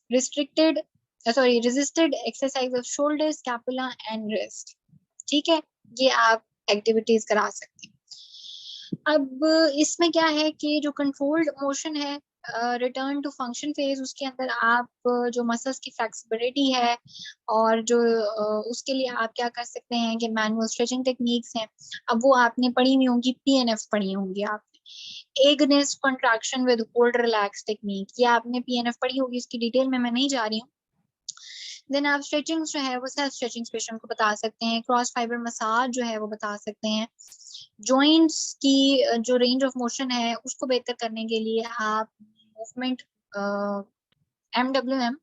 Speaker 1: restricted resisted exercise off shoulder, scapula and wrist. ठीक है, ये आप एक्टिविटीज करा सकते हैं। अब इसमें क्या है कि जो कंट्रोल्ड मोशन है, रिटर्न टू फंक्शन फेज, उसके अंदर आप जो मसल्स की फ्लेक्सिबिलिटी है और जो उसके लिए आप क्या कर सकते हैं कि मैनुअल स्ट्रेचिंग टेक्निक्स हैं। अब वो आपने पढ़ी हुई होंगी, पीएनएफ पढ़ी होंगी आपने, agonist contraction with hold relax technique, ये आपने पीएनएफ पढ़ी होगी, इसकी डिटेल में मैं नहीं जा रही हूँ। देन आप स्ट्रेचिंग जो है वो सेल्फ स्ट्रेचिंग पेशेंट को बता सकते हैं, क्रॉस फाइबर मसाज जो है वो बता सकते हैं। जॉइंट्स की जो रेंज ऑफ मोशन है उसको बेहतर करने के लिए आप movement, MWM,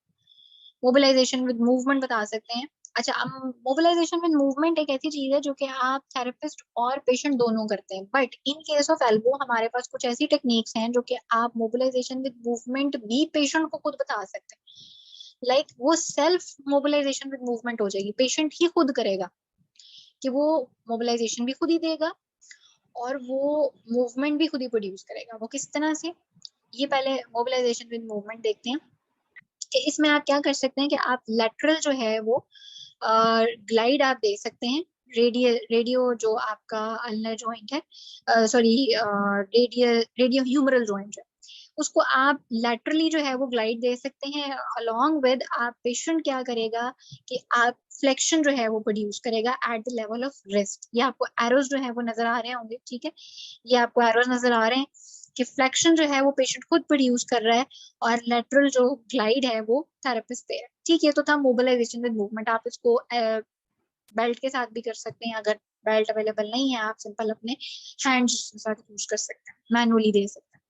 Speaker 1: mobilization with movement बता सकते हैं। अच्छा, अब मोबिलाइजेशन विद मूवमेंट एक ऐसी चीज है जो कि आप थेरेपिस्ट और पेशेंट दोनों करते हैं, but in case of elbow हमारे पास कुछ ऐसी टेक्निक्स हैं जो कि आप मोबिलाइजेशन विद मूवमेंट भी पेशेंट को खुद बता सकते हैं। लाइक वो सेल्फ मोबिलाइजेशन विद मूवमेंट हो जाएगी, पेशेंट ही खुद करेगा कि वो मोबिलाइजेशन भी खुद ही देगा और वो मूवमेंट भी खुद ही प्रोड्यूस करेगा। वो किस तरह से, ये पहले मोबिलाइजेशन विद मूवमेंट देखते हैं कि इसमें आप क्या कर सकते हैं कि आप लेटरल जो है वो ग्लाइड आप दे सकते हैं रेडियो जो आपका अल्नर जॉइंट है, सॉरी रेडियो ह्यूमरल जॉइंट है, उसको आप लेटरली जो है वो ग्लाइड दे सकते हैं। अलोंग विद आप पेशेंट क्या करेगा कि आप फ्लेक्शन जो है वो प्रोड्यूस करेगा at the level of wrist. ये आपको एरोज जो है वो नजर आ रहे होंगे, ठीक है, ये आपको एरोज नजर आ रहे हैं कि फ्लेक्शन जो है वो पेशेंट खुद प्रोड्यूस कर रहा है और लेटरल जो ग्लाइड है वो थेरेपिस्ट दे रहा है। ठीक है, तो था मोबिलाइजेशन विद मूवमेंट। आप इसको बेल्ट के साथ भी कर सकते हैं, अगर बेल्ट अवेलेबल नहीं है आप सिंपल अपने हैंड्स के साथ यूज कर सकते हैं, मैनुअली दे सकते हैं।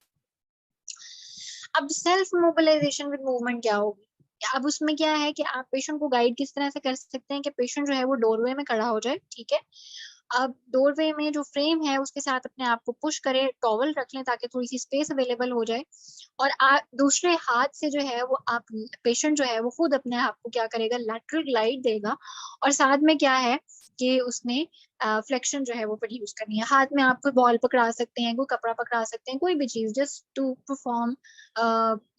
Speaker 1: अब सेल्फ मोबिलाइजेशन विद मूवमेंट क्या होगी? अब उसमें क्या है कि आप पेशेंट को गाइड किस तरह से कर सकते हैं कि पेशेंट जो है वो डोरवे में खड़ा हो जाए, ठीक है, अब डोरवे में जो फ्रेम है उसके साथ अपने आप को पुश करें, टॉवल रख लें ताकि थोड़ी सी स्पेस अवेलेबल हो जाए, और दूसरे हाथ से जो है वो आप पेशेंट जो है वो खुद अपने आप को क्या करेगा, लैटरल ग्लाइड देगा, और साथ में क्या है कि उसने फ्लेक्शन जो है वो प्रोड्यूस करनी है। हाथ में आप कोई बॉल पकड़ा सकते हैं, कोई कपड़ा पकड़ा सकते हैं, कोई भी चीज, just to perform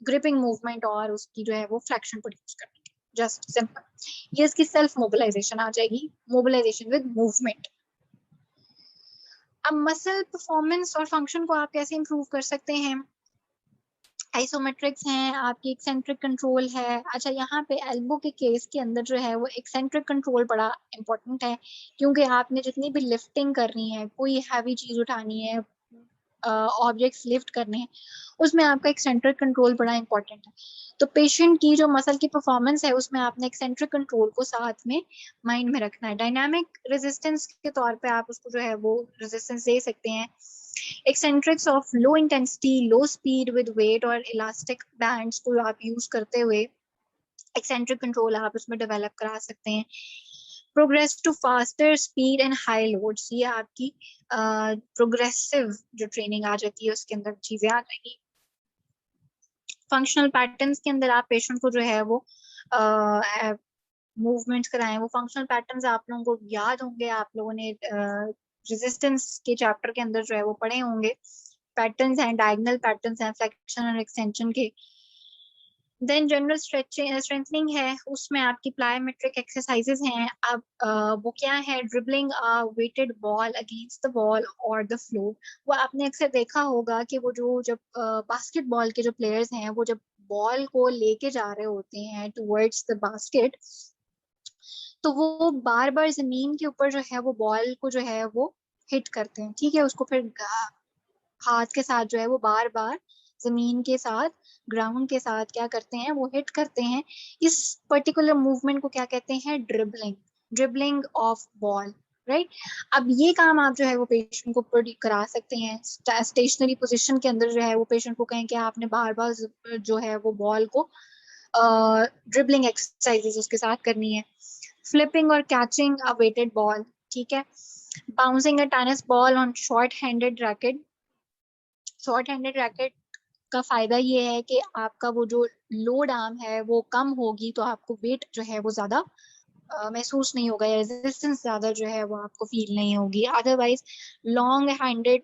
Speaker 1: gripping movement और उसकी जो है वो फ्लेक्शन प्रोड्यूस करनी है, जस्ट सिंपल। ये इसकी सेल्फ मोबिलाइजेशन आ जाएगी, मोबिलाइजेशन विद मूवमेंट। अब मसल परफॉर्मेंस और फंक्शन को आप कैसे इंप्रूव कर सकते हैं? आइसोमेट्रिक्स हैं, आपकी एक्सेंट्रिक कंट्रोल है। अच्छा, यहाँ पे एल्बो के केस के अंदर जो है वो एक्सेंट्रिक कंट्रोल बड़ा इंपॉर्टेंट है, क्योंकि आपने जितनी भी लिफ्टिंग करनी है, कोई हैवी चीज उठानी है, ऑब्जेक्ट्स लिफ्ट करने हैं, उसमें आपका एक्सेंट्रिक कंट्रोल बड़ा इंपॉर्टेंट है। तो पेशेंट की जो मसल की परफॉर्मेंस है उसमें आपने एक्सेंट्रिक कंट्रोल को साथ में माइंड में रखना है। डायनामिक रेजिस्टेंस के तौर पे आप उसको जो है वो रेजिस्टेंस दे सकते हैं। Eccentrics of low intensity low speed with weight और इलास्टिक बैंड्स को आप यूज करते हुए एक्सेंट्रिक कंट्रोल आप उसमें डेवलप करा सकते हैं। Progress to faster speed and high loads, ये आपकी प्रोग्रेसिव जो ट्रेनिंग आ जाती है उसके अंदर चीजें आ जाएंगी। फंक्शनल पैटर्न्स के अंदर आप पेशेंट को जो है वो मूवमेंट्स कराएं। वो फंक्शनल पैटर्न्स आप लोगों को याद होंगे, आप लोगों ने रेजिस्टेंस के चैप्टर के अंदर जो है वो पढ़े होंगे। पैटर्न्स हैं, डायगोनल पैटर्न्स हैं फ्लेक्शन और एक्सटेंशन के। देन जनरल स्ट्रेंथनिंग है, उसमें आपकी प्लायोमेट्रिक एक्सरसाइजेस हैं। अब वो क्या है, dribbling weighted ball against the wall और द फ्लोर। वो आपने अक्सर देखा होगा कि वो जो जब बास्केटबॉल के जो प्लेयर्स हैं वो जब बॉल को लेके जा रहे होते हैं टुवर्ड्स द बास्केट, तो वो बार बार जमीन के ऊपर जो है वो बॉल को जो है वो हिट करते हैं, ठीक है, उसको फिर हाथ के साथ जो है वो बार बार जमीन के साथ, ग्राउंड के साथ क्या करते हैं, वो हिट करते हैं। इस पर्टिकुलर मूवमेंट को क्या कहते हैं, dribbling, dribbling of ball, right. अब ये काम आप जो है वो पेशेंट को करा सकते हैं। स्टेशनरी पोजीशन के अंदर जो है वो पेशेंट को कहें कि आपने बार बार जो है वो बॉल को ड्रिबलिंग एक्सरसाइजेस उसके साथ करनी है। फ्लिपिंग और कैचिंग अ वेटेड बॉल, ठीक है। Bouncing a tennis ball on short handed racket. Short handed racket का फायदा ये है कि आपका वो जो लोड आर्म है वो कम होगी, तो आपको वेट जो है वो ज्यादा महसूस नहीं होगा, या रेजिस्टेंस ज्यादा जो है वो आपको फील नहीं होगी। अदरवाइज लॉन्ग हैंडेड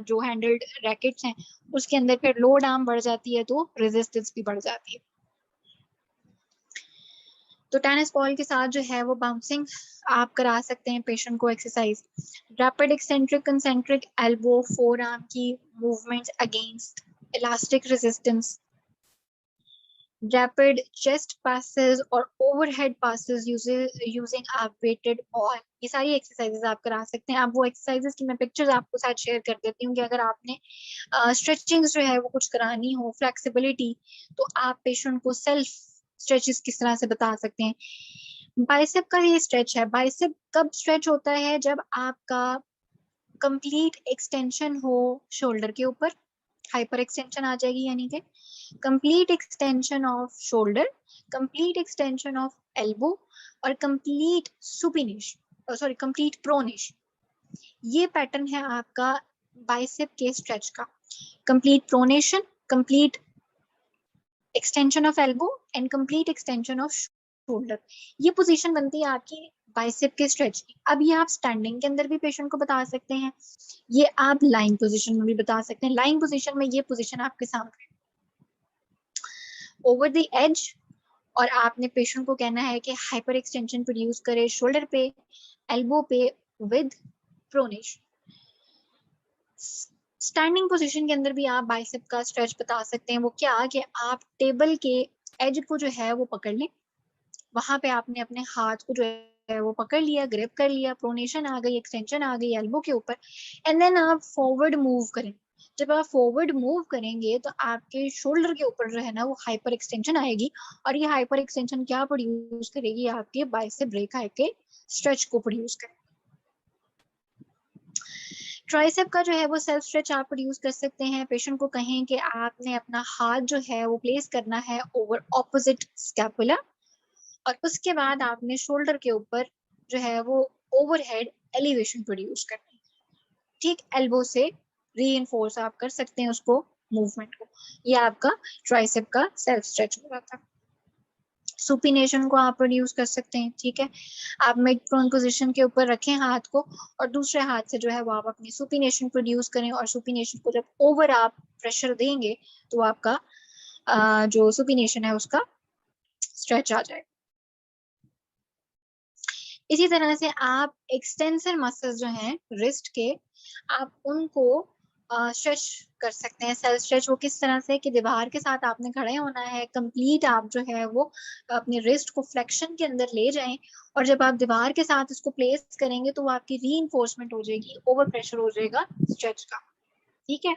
Speaker 1: जो हैंडल्ड रैकेट्स हैं उसके अंदर फिर लोड आर्म बढ़ जाती है तो रेजिस्टेंस भी बढ़ जाती है। तो टेनिस बॉल के साथ जो है वो बाउंसिंग आप करा सकते हैं पेशेंट को exercise. Rapid eccentric concentric elbow forearm की movements against elastic resistance. Rapid chest passes और overhead passes using a weighted ball, ये सारी एक्सरसाइजेस आप करा सकते हैं। आप वो एक्सरसाइजेस की मैं पिक्चर्स आपको साथ शेयर कर देती हूँ कि अगर आपने स्ट्रेचिंग्स जो है वो कुछ करानी हो, फ्लेक्सिबिलिटी, तो आप पेशेंट को सेल्फ स्ट्रेचेस किस तरह से बता सकते हैं। बाइसेप का ये स्ट्रेच है, बाइसेप कब स्ट्रेच होता है, जब आपका कंप्लीट एक्सटेंशन हो शोल्डर के ऊपर, हाइपर एक्सटेंशन आ जाएगी, यानी कि complete extension of shoulder, complete extension of elbow और complete supination, sorry complete pronation. ये पैटर्न है आपका बाइसेप के स्ट्रेच का। Complete pronation, complete extension of elbow and complete extension of shoulder, ये पोजीशन बनती है आपकी बाइसेप के स्ट्रेच की। अब ये आप स्टैंडिंग के अंदर भी पेशेंट को बता सकते हैं, ये आप लाइन पोजीशन में भी बता सकते हैं। लाइन पोजीशन में ये पोजीशन आपके सामने, ओवर द एज और आपने पेशेंट को कहना है कि हाइपर एक्सटेंशन प्रोड्यूस करे शोल्डर पे, एल्बो पे विद प्रोनेशन। स्टैंडिंग पोजीशन के अंदर भी आप बाइसेप का स्ट्रेच बता सकते हैं। वो क्या कि आप टेबल के एज को जो है वो पकड़ लें, वहां पे आपने अपने हाथ को जो है वो पकड़ लिया, ग्रिप कर लिया, प्रोनेशन आ गई, एक्सटेंशन आ गई एल्बो के ऊपर, एंड देन आप फॉरवर्ड मूव करें। जब आप फॉरवर्ड मूव करेंगे तो आपके शोल्डर के ऊपर जो है ना वो हाइपर एक्सटेंशन आएगी, और ये हाइपर एक्सटेंशन क्या प्रोड्यूस करेगी, आपके बाइसेप ब्रेका के स्ट्रेच को प्रोड्यूस करेगी। ट्राइसेप का जो है वो सेल्फ स्ट्रेच आप प्रोड्यूस कर सकते हैं। पेशेंट को कहें कि आपने अपना हाथ जो है वो प्लेस करना है ओवर ऑपोजिट स्कैपुला, और उसके बाद आपने शोल्डर के ऊपर जो है वो ओवरहेड एलिवेशन प्रोड्यूस करनी है। ठीक एल्बो से रीइंफोर्स आप कर सकते हैं उसको, मूवमेंट को। ये आपका ट्राइसेप का सेल्फ स्ट्रेच हो रहा था। सुपिनेशन को आप प्रोड्यूस कर सकते हैं। ठीक है, आप मिड प्रोन पोजीशन के ऊपर रखें हाथ को, और दूसरे हाथ से जो है वो आप अपनी सुपिनेशन प्रोड्यूस करें, और सुपिनेशन को जब ओवर आप प्रेशर देंगे तो आपका जो सुपिनेशन है उसका स्ट्रेच आ जाएगा। इसी तरह से आप एक्सटेंसर मसल्स जो हैं रिस्ट के, आप उनको स्ट्रेच कर सकते हैं। सेल्फ स्ट्रेच वो किस तरह से कि दीवार के साथ आपने खड़े होना है, कंप्लीट आप जो है वो अपने रिस्ट को फ्लेक्शन के अंदर ले जाएं, और जब आप दीवार के साथ इसको प्लेस करेंगे तो वो आपकी रीइंफोर्समेंट हो जाएगी, ओवर प्रेशर हो जाएगा स्ट्रेच का। ठीक है,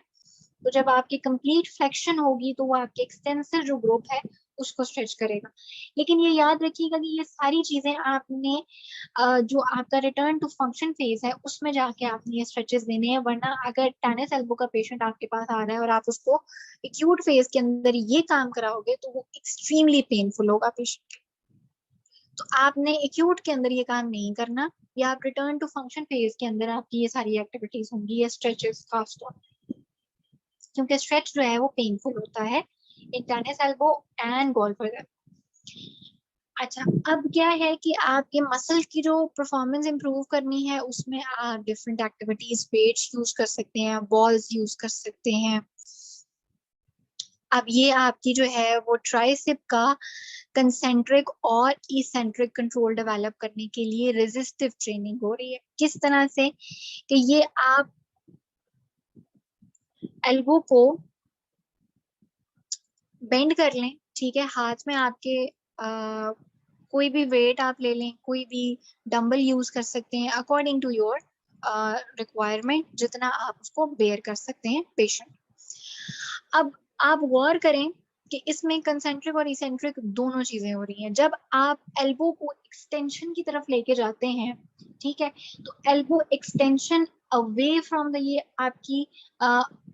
Speaker 1: तो जब आपकी कंप्लीट फ्लेक्शन होगी तो वो आपके एक्सटेंसर जो ग्रुप है उसको स्ट्रेच करेगा। लेकिन ये याद रखिएगा कि ये सारी चीजें आपने जो आपका रिटर्न टू फंक्शन फेज है उसमें जाके आपने ये स्ट्रेचेस देने हैं, वरना अगर टेनिस एल्बो का पेशेंट आपके पास आ रहा है और आप उसको एक्यूट फेज के अंदर ये काम कराओगे तो वो एक्सट्रीमली पेनफुल होगा पेशेंट के। तो आपने एक्यूट के अंदर ये काम नहीं करना, या आप रिटर्न टू फंक्शन फेज के अंदर आपकी ये सारी एक्टिविटीज होंगी, ये स्ट्रेचेस खासतौर, क्योंकि स्ट्रेच जो है वो पेनफुल होता है in tennis elbow and golfer. अच्छा, अब क्या है कि आपके मसल की जो परफॉर्मेंस इंप्रूव करनी है उसमें आप डिफरेंट एक्टिविटीज, वेट्स यूज कर सकते हैं, बॉल्स यूज कर सकते हैं। अब ये आपकी जो है वो ट्राइसेप का कंसेंट्रिक और इसेंट्रिक कंट्रोल डेवलप करने के लिए रेजिस्टिव ट्रेनिंग हो रही है। किस तरह से कि ये आप एल्बो को बेंड कर लें, ठीक है, हाथ में आपके कोई भी वेट आप ले लें, कोई भी डंबल यूज कर सकते हैं अकॉर्डिंग टू योर रिक्वायरमेंट, जितना आप उसको बेयर कर सकते हैं पेशेंट। अब आप गौर करें कि इसमें कंसेंट्रिक और इसेंट्रिक दोनों चीजें हो रही हैं। जब आप एल्बो को एक्सटेंशन की तरफ लेके जाते हैं, ठीक है, तो elbow extension away from the, ये आपकी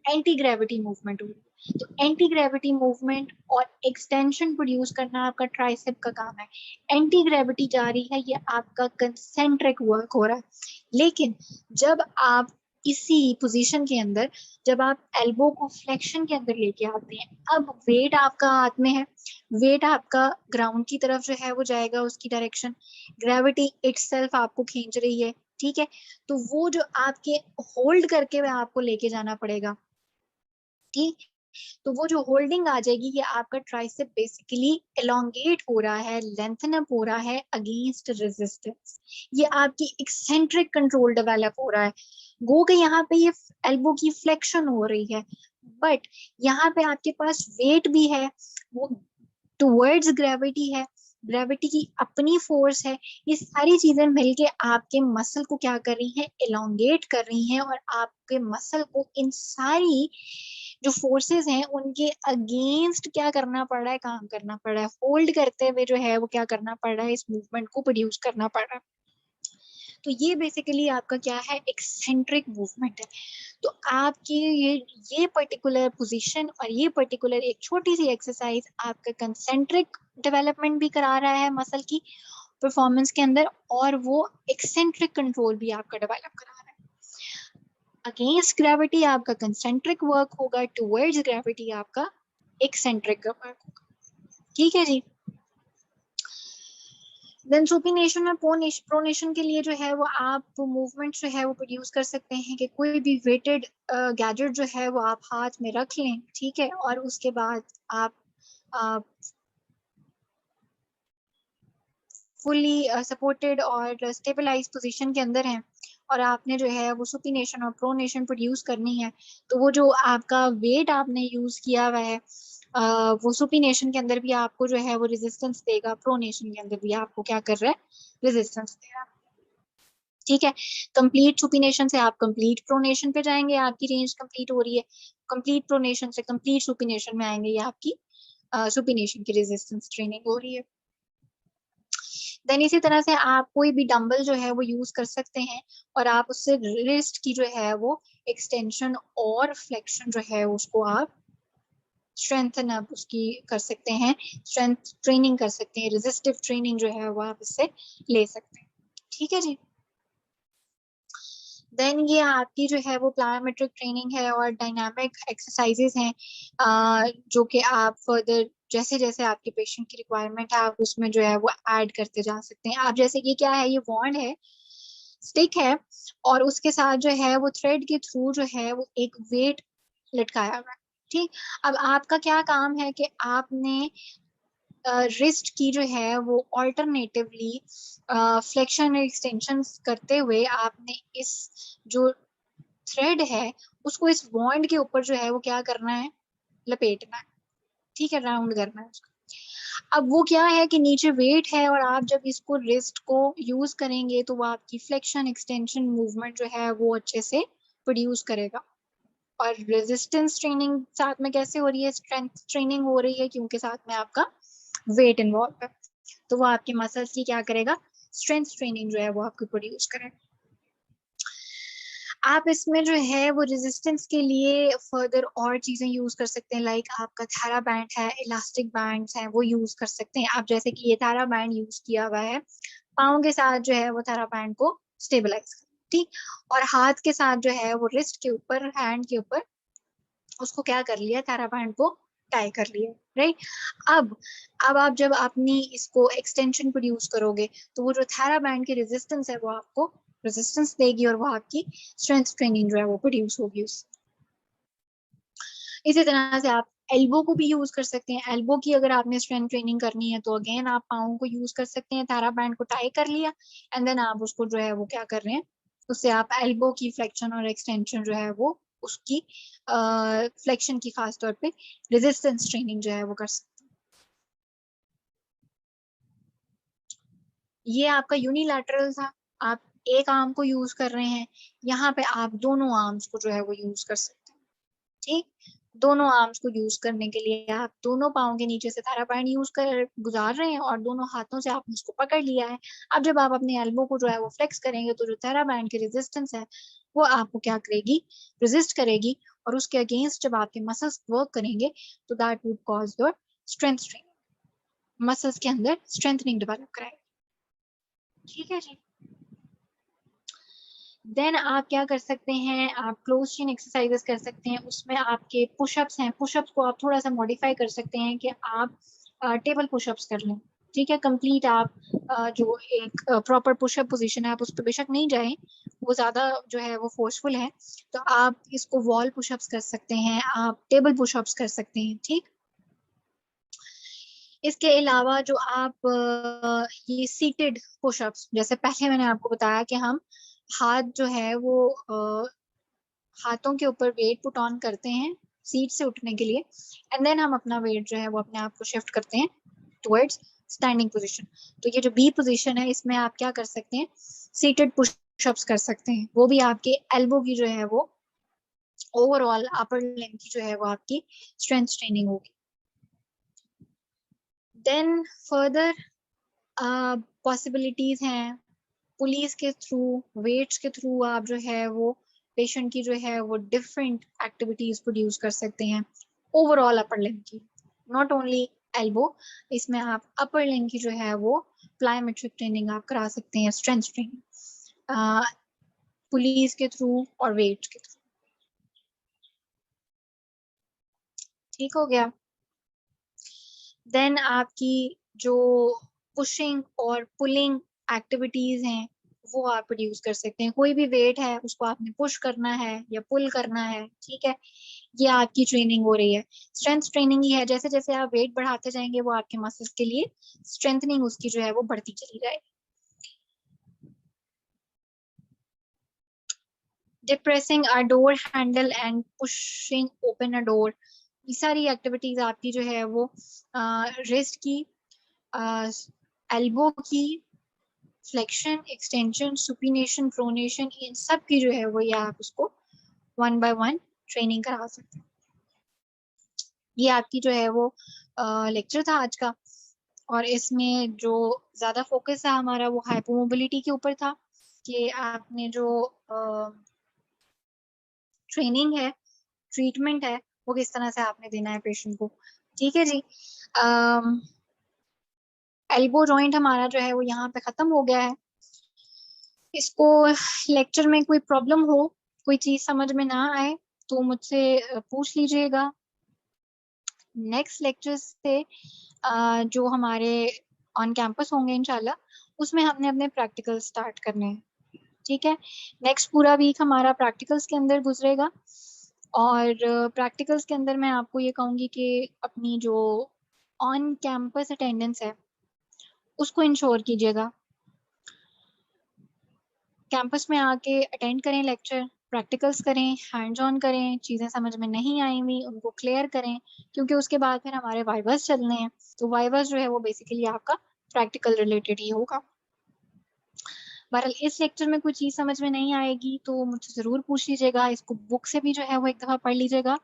Speaker 1: एंटी ग्रेविटी मूवमेंट हुई। तो एंटी ग्रेविटी मूवमेंट और एक्सटेंशन प्रोड्यूस करना आपका ट्राइसेप का काम है। एंटी ग्रेविटी जा रही है, ये आपका कंसेंट्रिक वर्क हो रहा है। लेकिन जब आप इसी पोजीशन के अंदर, जब आप एल्बो को फ्लेक्शन के अंदर लेके आते हैं, अब वेट आपका हाथ में है, वेट आपका ग्राउंड की तरफ जो है वो जाएगा, उसकी डायरेक्शन, ग्रेविटी इटसेल्फ आपको खींच रही है। ठीक है, तो वो जो आपके होल्ड करके वह आपको लेके जाना पड़ेगा। ठीक, तो वो जो होल्डिंग आ जाएगी, ये आपका ट्राइसेप बेसिकली एलोंगेट हो रहा है, लेंथन अप हो रहा है अगेंस्ट रेजिस्टेंस। ये आपकी एक्सेंट्रिक कंट्रोल डेवलप हो रहा है। गो के यहाँ पे ये एल्बो की फ्लेक्शन हो रही है, बट यहाँ पे आपके पास वेट भी है, वो टुवर्ड्स ग्रेविटी है, ग्रेविटी की अपनी फोर्स है। ये सारी चीजें मिलके आपके मसल को क्या कर रही हैं, एलोंगेट कर रही हैं, और आपके मसल को इन सारी जो फोर्सेस हैं उनके अगेंस्ट क्या करना पड़ रहा है, काम करना पड़ रहा है, होल्ड करते हुए जो है वो क्या करना पड़ रहा है, इस मूवमेंट को प्रोड्यूस करना पड़ रहा है। तो ये बेसिकली आपका क्या है, एक्सेंट्रिक मूवमेंट है। तो आपकी ये पर्टिकुलर पोजीशन और ये पर्टिकुलर एक छोटी सी एक्सरसाइज आपका कंसेंट्रिक डेवलपमेंट भी करा रहा है मसल की परफॉर्मेंस के अंदर, और वो एक्सेंट्रिक कंट्रोल भी आपका डेवलप करा रहा है। अगेंस्ट ग्रेविटी आपका कंसेंट्रिक वर्क होगा, टुवर्ड्स ग्रेविटी आपका एक्सेंट्रिक वर्क होगा। ठीक है जी। देन सुपिनेशन में प्रोनेशन के लिए जो है वो आप मूवमेंट जो है वो प्रोड्यूस कर सकते हैं कि कोई भी वेटेड गैजेट जो है वो आप हाथ में रख लें, ठीक है, और उसके बाद आप फुली सपोर्टेड और स्टेबलाइज पोजीशन के अंदर हैं और आपने जो है वो सुपिनेशन और प्रोनेशन प्रोड्यूस करनी है, तो वो जो आपका वेट आपने यूज किया हुआ है वो सुपिनेशन के अंदर भी आपको जो है वो रेजिस्टेंस देगा, प्रोनेशन के अंदर भी आपको क्या कर रहा है, रेजिस्टेंस दे रहा है। ठीक है, कंप्लीट सुपिनेशन से आप कंप्लीट प्रोनेशन पे जाएंगे, आपकी रेंज कंप्लीट हो रही है। कंप्लीट प्रोनेशन से कंप्लीट सुपिनेशन में आएंगे, ये आपकी सुपिनेशन की रेजिस्टेंस ट्रेनिंग हो रही है। देन इसी तरह से आप कोई भी डंबल जो है वो यूज कर सकते हैं और आप उससे रिस्ट की जो है वो एक्सटेंशन और फ्लेक्शन जो है उसको आप स्ट्रेंथन आप उसकी कर सकते हैं, स्ट्रेंथ ट्रेनिंग कर सकते हैं, रेजिस्टिव ट्रेनिंग जो है वो आप इससे ले सकते हैं। ठीक है जी। देन ये आपकी जो है वो प्लायोमेट्रिक ट्रेनिंग है और डायनामिक एक्सरसाइजेस हैं जो कि आप फर्दर जैसे जैसे आपके पेशेंट की रिक्वायरमेंट है आप उसमें जो है वो ऐड करते जा सकते हैं। आप जैसे ये क्या है, ये वॉन्ड है, स्टिक है और उसके साथ जो है वो थ्रेड के थ्रू जो है वो एक वेट लटकाया हुआ है। ठीक, अब आपका क्या काम है कि आपने रिस्ट की जो है वो ऑल्टरनेटिवली फ्लेक्शन एक्सटेंशन करते हुए आपने इस जो थ्रेड है उसको इस बॉन्ड के ऊपर जो है वो क्या करना है, लपेटना है। ठीक है, राउंड करना है उसको। अब वो क्या है कि नीचे वेट है और आप जब इसको रिस्ट को यूज करेंगे तो वो आपकी फ्लेक्शन एक्सटेंशन मूवमेंट जो है वो अच्छे से प्रोड्यूस करेगा। और रेजिस्टेंस ट्रेनिंग साथ में कैसे हो रही है, स्ट्रेंथ ट्रेनिंग हो रही है क्योंकि साथ में आपका वेट इन्वॉल्व है, तो वो आपके मसल्स की क्या करेगा, स्ट्रेंथ ट्रेनिंग जो है वो आपको प्रोड्यूस करेगा। आप इसमें जो है वो रेजिस्टेंस के लिए फर्दर और चीजें यूज कर सकते हैं, लाइक आपका थारा बैंड है, इलास्टिक बैंड्स हैं, वो यूज कर सकते हैं आप। जैसे कि ये थारा बैंड यूज किया हुआ है, पाँव के साथ जो है वो थारा बैंड को स्टेबलाइज कर, ठीक, और हाथ के साथ जो है वो रिस्ट के ऊपर, हैंड के ऊपर उसको क्या कर लिया, थारा बैंड को टाई कर लिया, राइट। अब अब आप जब अपनी इसको एक्सटेंशन प्रोड्यूस करोगे तो वो जो थारा बैंड की रेजिस्टेंस है वो आपको रेजिस्टेंस देगी और वो आपकी स्ट्रेंथ ट्रेनिंग जो है वो प्रोड्यूस होगी उससे। इसी तरह से आप एल्बो को भी यूज कर सकते हैं। एल्बो की अगर आपने स्ट्रेंथ ट्रेनिंग करनी है तो अगेन आप पाँव को यूज कर सकते हैं, थारा बैंड को टाई कर लिया एंड देन आप उसको जो है वो क्या कर रहे हैं, उससे आप एल्बो की फ्लेक्शन और एक्सटेंशन जो है वो उसकी फ्लेक्शन की खास तौर पे रेजिस्टेंस ट्रेनिंग जो है वो कर सकते हैं। ये आपका यूनिलैटरल था, आप एक आर्म को यूज कर रहे हैं, यहाँ पे आप दोनों आर्म्स को जो है वो यूज कर सकते हैं। ठीक, दोनों आर्म्स को यूज करने के लिए आप दोनों पाँव के नीचे से थारा बैंड यूज कर गुजार रहे हैं और दोनों हाथों से आपने उसको पकड़ लिया है। अब जब आप अपने एल्बो को जो है वो फ्लेक्स करेंगे तो जो थारा बैंड की रेजिस्टेंस है वो आपको क्या करेगी, रेजिस्ट करेगी और उसके अगेंस्ट जब आपके मसल्स वर्क करेंगे तो that would cause your strength training, muscles के अंदर स्ट्रेंथनिंग डेवलप कराएगी। ठीक है जी। देन आप क्या कर सकते हैं, आप क्लोज चेन एक्सरसाइजेस कर सकते हैं, उसमें आपके पुशअप्स हैं, पुशअप्स को आप थोड़ा सा मॉडिफाई कर सकते हैं कि आप टेबल पुशअप्स कर लें। ठीक है, कंप्लीट आप जो एक प्रॉपर पुशअप पोजीशन है आप उस पर बेशक नहीं जाएं, वो ज़्यादा जो है वो फोर्सफुल है, तो आप इसको वॉल पुशअप्स कर सकते हैं, आप टेबल पुशअप्स कर सकते हैं। ठीक, इसके अलावा जो आप ये सीटेड पुशअप्स, जैसे पहले मैंने आपको बताया कि हम हाथ जो है वो हाथों के ऊपर वेट पुट ऑन करते हैं सीट से उठने के लिए एंड देन हम अपना वेट जो है वो अपने आप को शिफ्ट करते हैं टुवर्ड्स स्टैंडिंग पोजीशन। तो ये जो बी पोजीशन है इसमें आप क्या कर सकते हैं, सीटेड पुशअप्स कर सकते हैं, वो भी आपके एल्बो की जो है वो ओवरऑल अपर लिम्ब की जो है वो आपकी स्ट्रेंथ ट्रेनिंग होगी। देन फर्दर पॉसिबिलिटीज हैं, पुलिस के थ्रू, वेट्स के थ्रू आप जो है वो पेशेंट की जो है वो डिफरेंट एक्टिविटीज प्रोड्यूस कर सकते हैं ओवरऑल अपर लिम्ब की, नॉट ओनली एल्बो। इसमें आप अपर लिम्ब की जो है वो प्लायोमेट्रिक ट्रेनिंग आप करा सकते हैं, स्ट्रेंथ ट्रेनिंग पुलिस के थ्रू और वेट के थ्रू। ठीक हो गया। देन आपकी जो पुशिंग और पुलिंग एक्टिविटीज हैं वो आप प्रोड्यूस कर सकते हैं। कोई भी वेट है उसको आपने पुश करना है या पुल करना है, ठीक है, ये आपकी ट्रेनिंग हो रही है, स्ट्रेंथ ट्रेनिंग ही है। जैसे जैसे आप वेट बढ़ाते जाएंगे वो आपके मसल्स के लिए स्ट्रेंथनिंग उसकी जो है वो बढ़ती चली जाएगी। Depressing a door handle and pushing open a door, ये सारी एक्टिविटीज आपकी जो है वो रिस्ट की, एल्बो की, फ्लेक्शन, एक्सटेंशन, सुपिनेशन, प्रोनेशन, इन सब की जो है वो, ये आप उसको 1 by 1 ट्रेनिंग करा सकते हैं। ये आपकी जो है वो लेक्चर था आज का, और इसमें जो ज्यादा फोकस है हमारा वो हाइपोमोबिलिटी के ऊपर था, कि आपने जो ट्रेनिंग है, ट्रीटमेंट है, वो किस तरह से आपने देना है पेशेंट को। ठीक है जी। एल्बो जॉइंट हमारा जो है वो यहाँ पे खत्म हो गया है। इसको लेक्चर में कोई प्रॉब्लम हो, कोई चीज समझ में ना आए तो मुझसे पूछ लीजिएगा। नेक्स्ट लेक्चर से जो हमारे ऑन कैंपस होंगे इंशाल्लाह, उसमें हमने अपने प्रैक्टिकल स्टार्ट करने हैं। ठीक है, नेक्स्ट पूरा वीक हमारा प्रैक्टिकल्स के अंदर गुजरेगा, और प्रैक्टिकल्स के अंदर मैं आपको ये कहूँगी कि अपनी जो ऑन कैंपस अटेंडेंस है उसको इंश्योर कीजिएगा। कैंपस में आके अटेंड करें लेक्चर, प्रैक्टिकल्स करें, हैंड्स ऑन करें, चीज़ें समझ में नहीं आई हुई उनको क्लियर करें, क्योंकि उसके बाद फिर हमारे वाइवास चलने हैं। तो वाइवास जो है वो बेसिकली आपका प्रैक्टिकल रिलेटेड ही होगा। बहरहाल इस लेक्चर में कोई चीज़ समझ में नहीं आएगी तो मुझसे ज़रूर पूछ लीजिएगा, इसको बुक से भी जो है वो एक दफ़ा पढ़ लीजिएगा,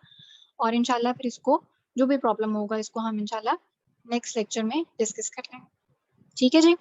Speaker 1: और इंशाल्लाह फिर इसको जो भी प्रॉब्लम होगा इसको हम इंशाल्लाह नेक्स्ट लेक्चर में डिस्कस कर लेंगे। ठीक है जी।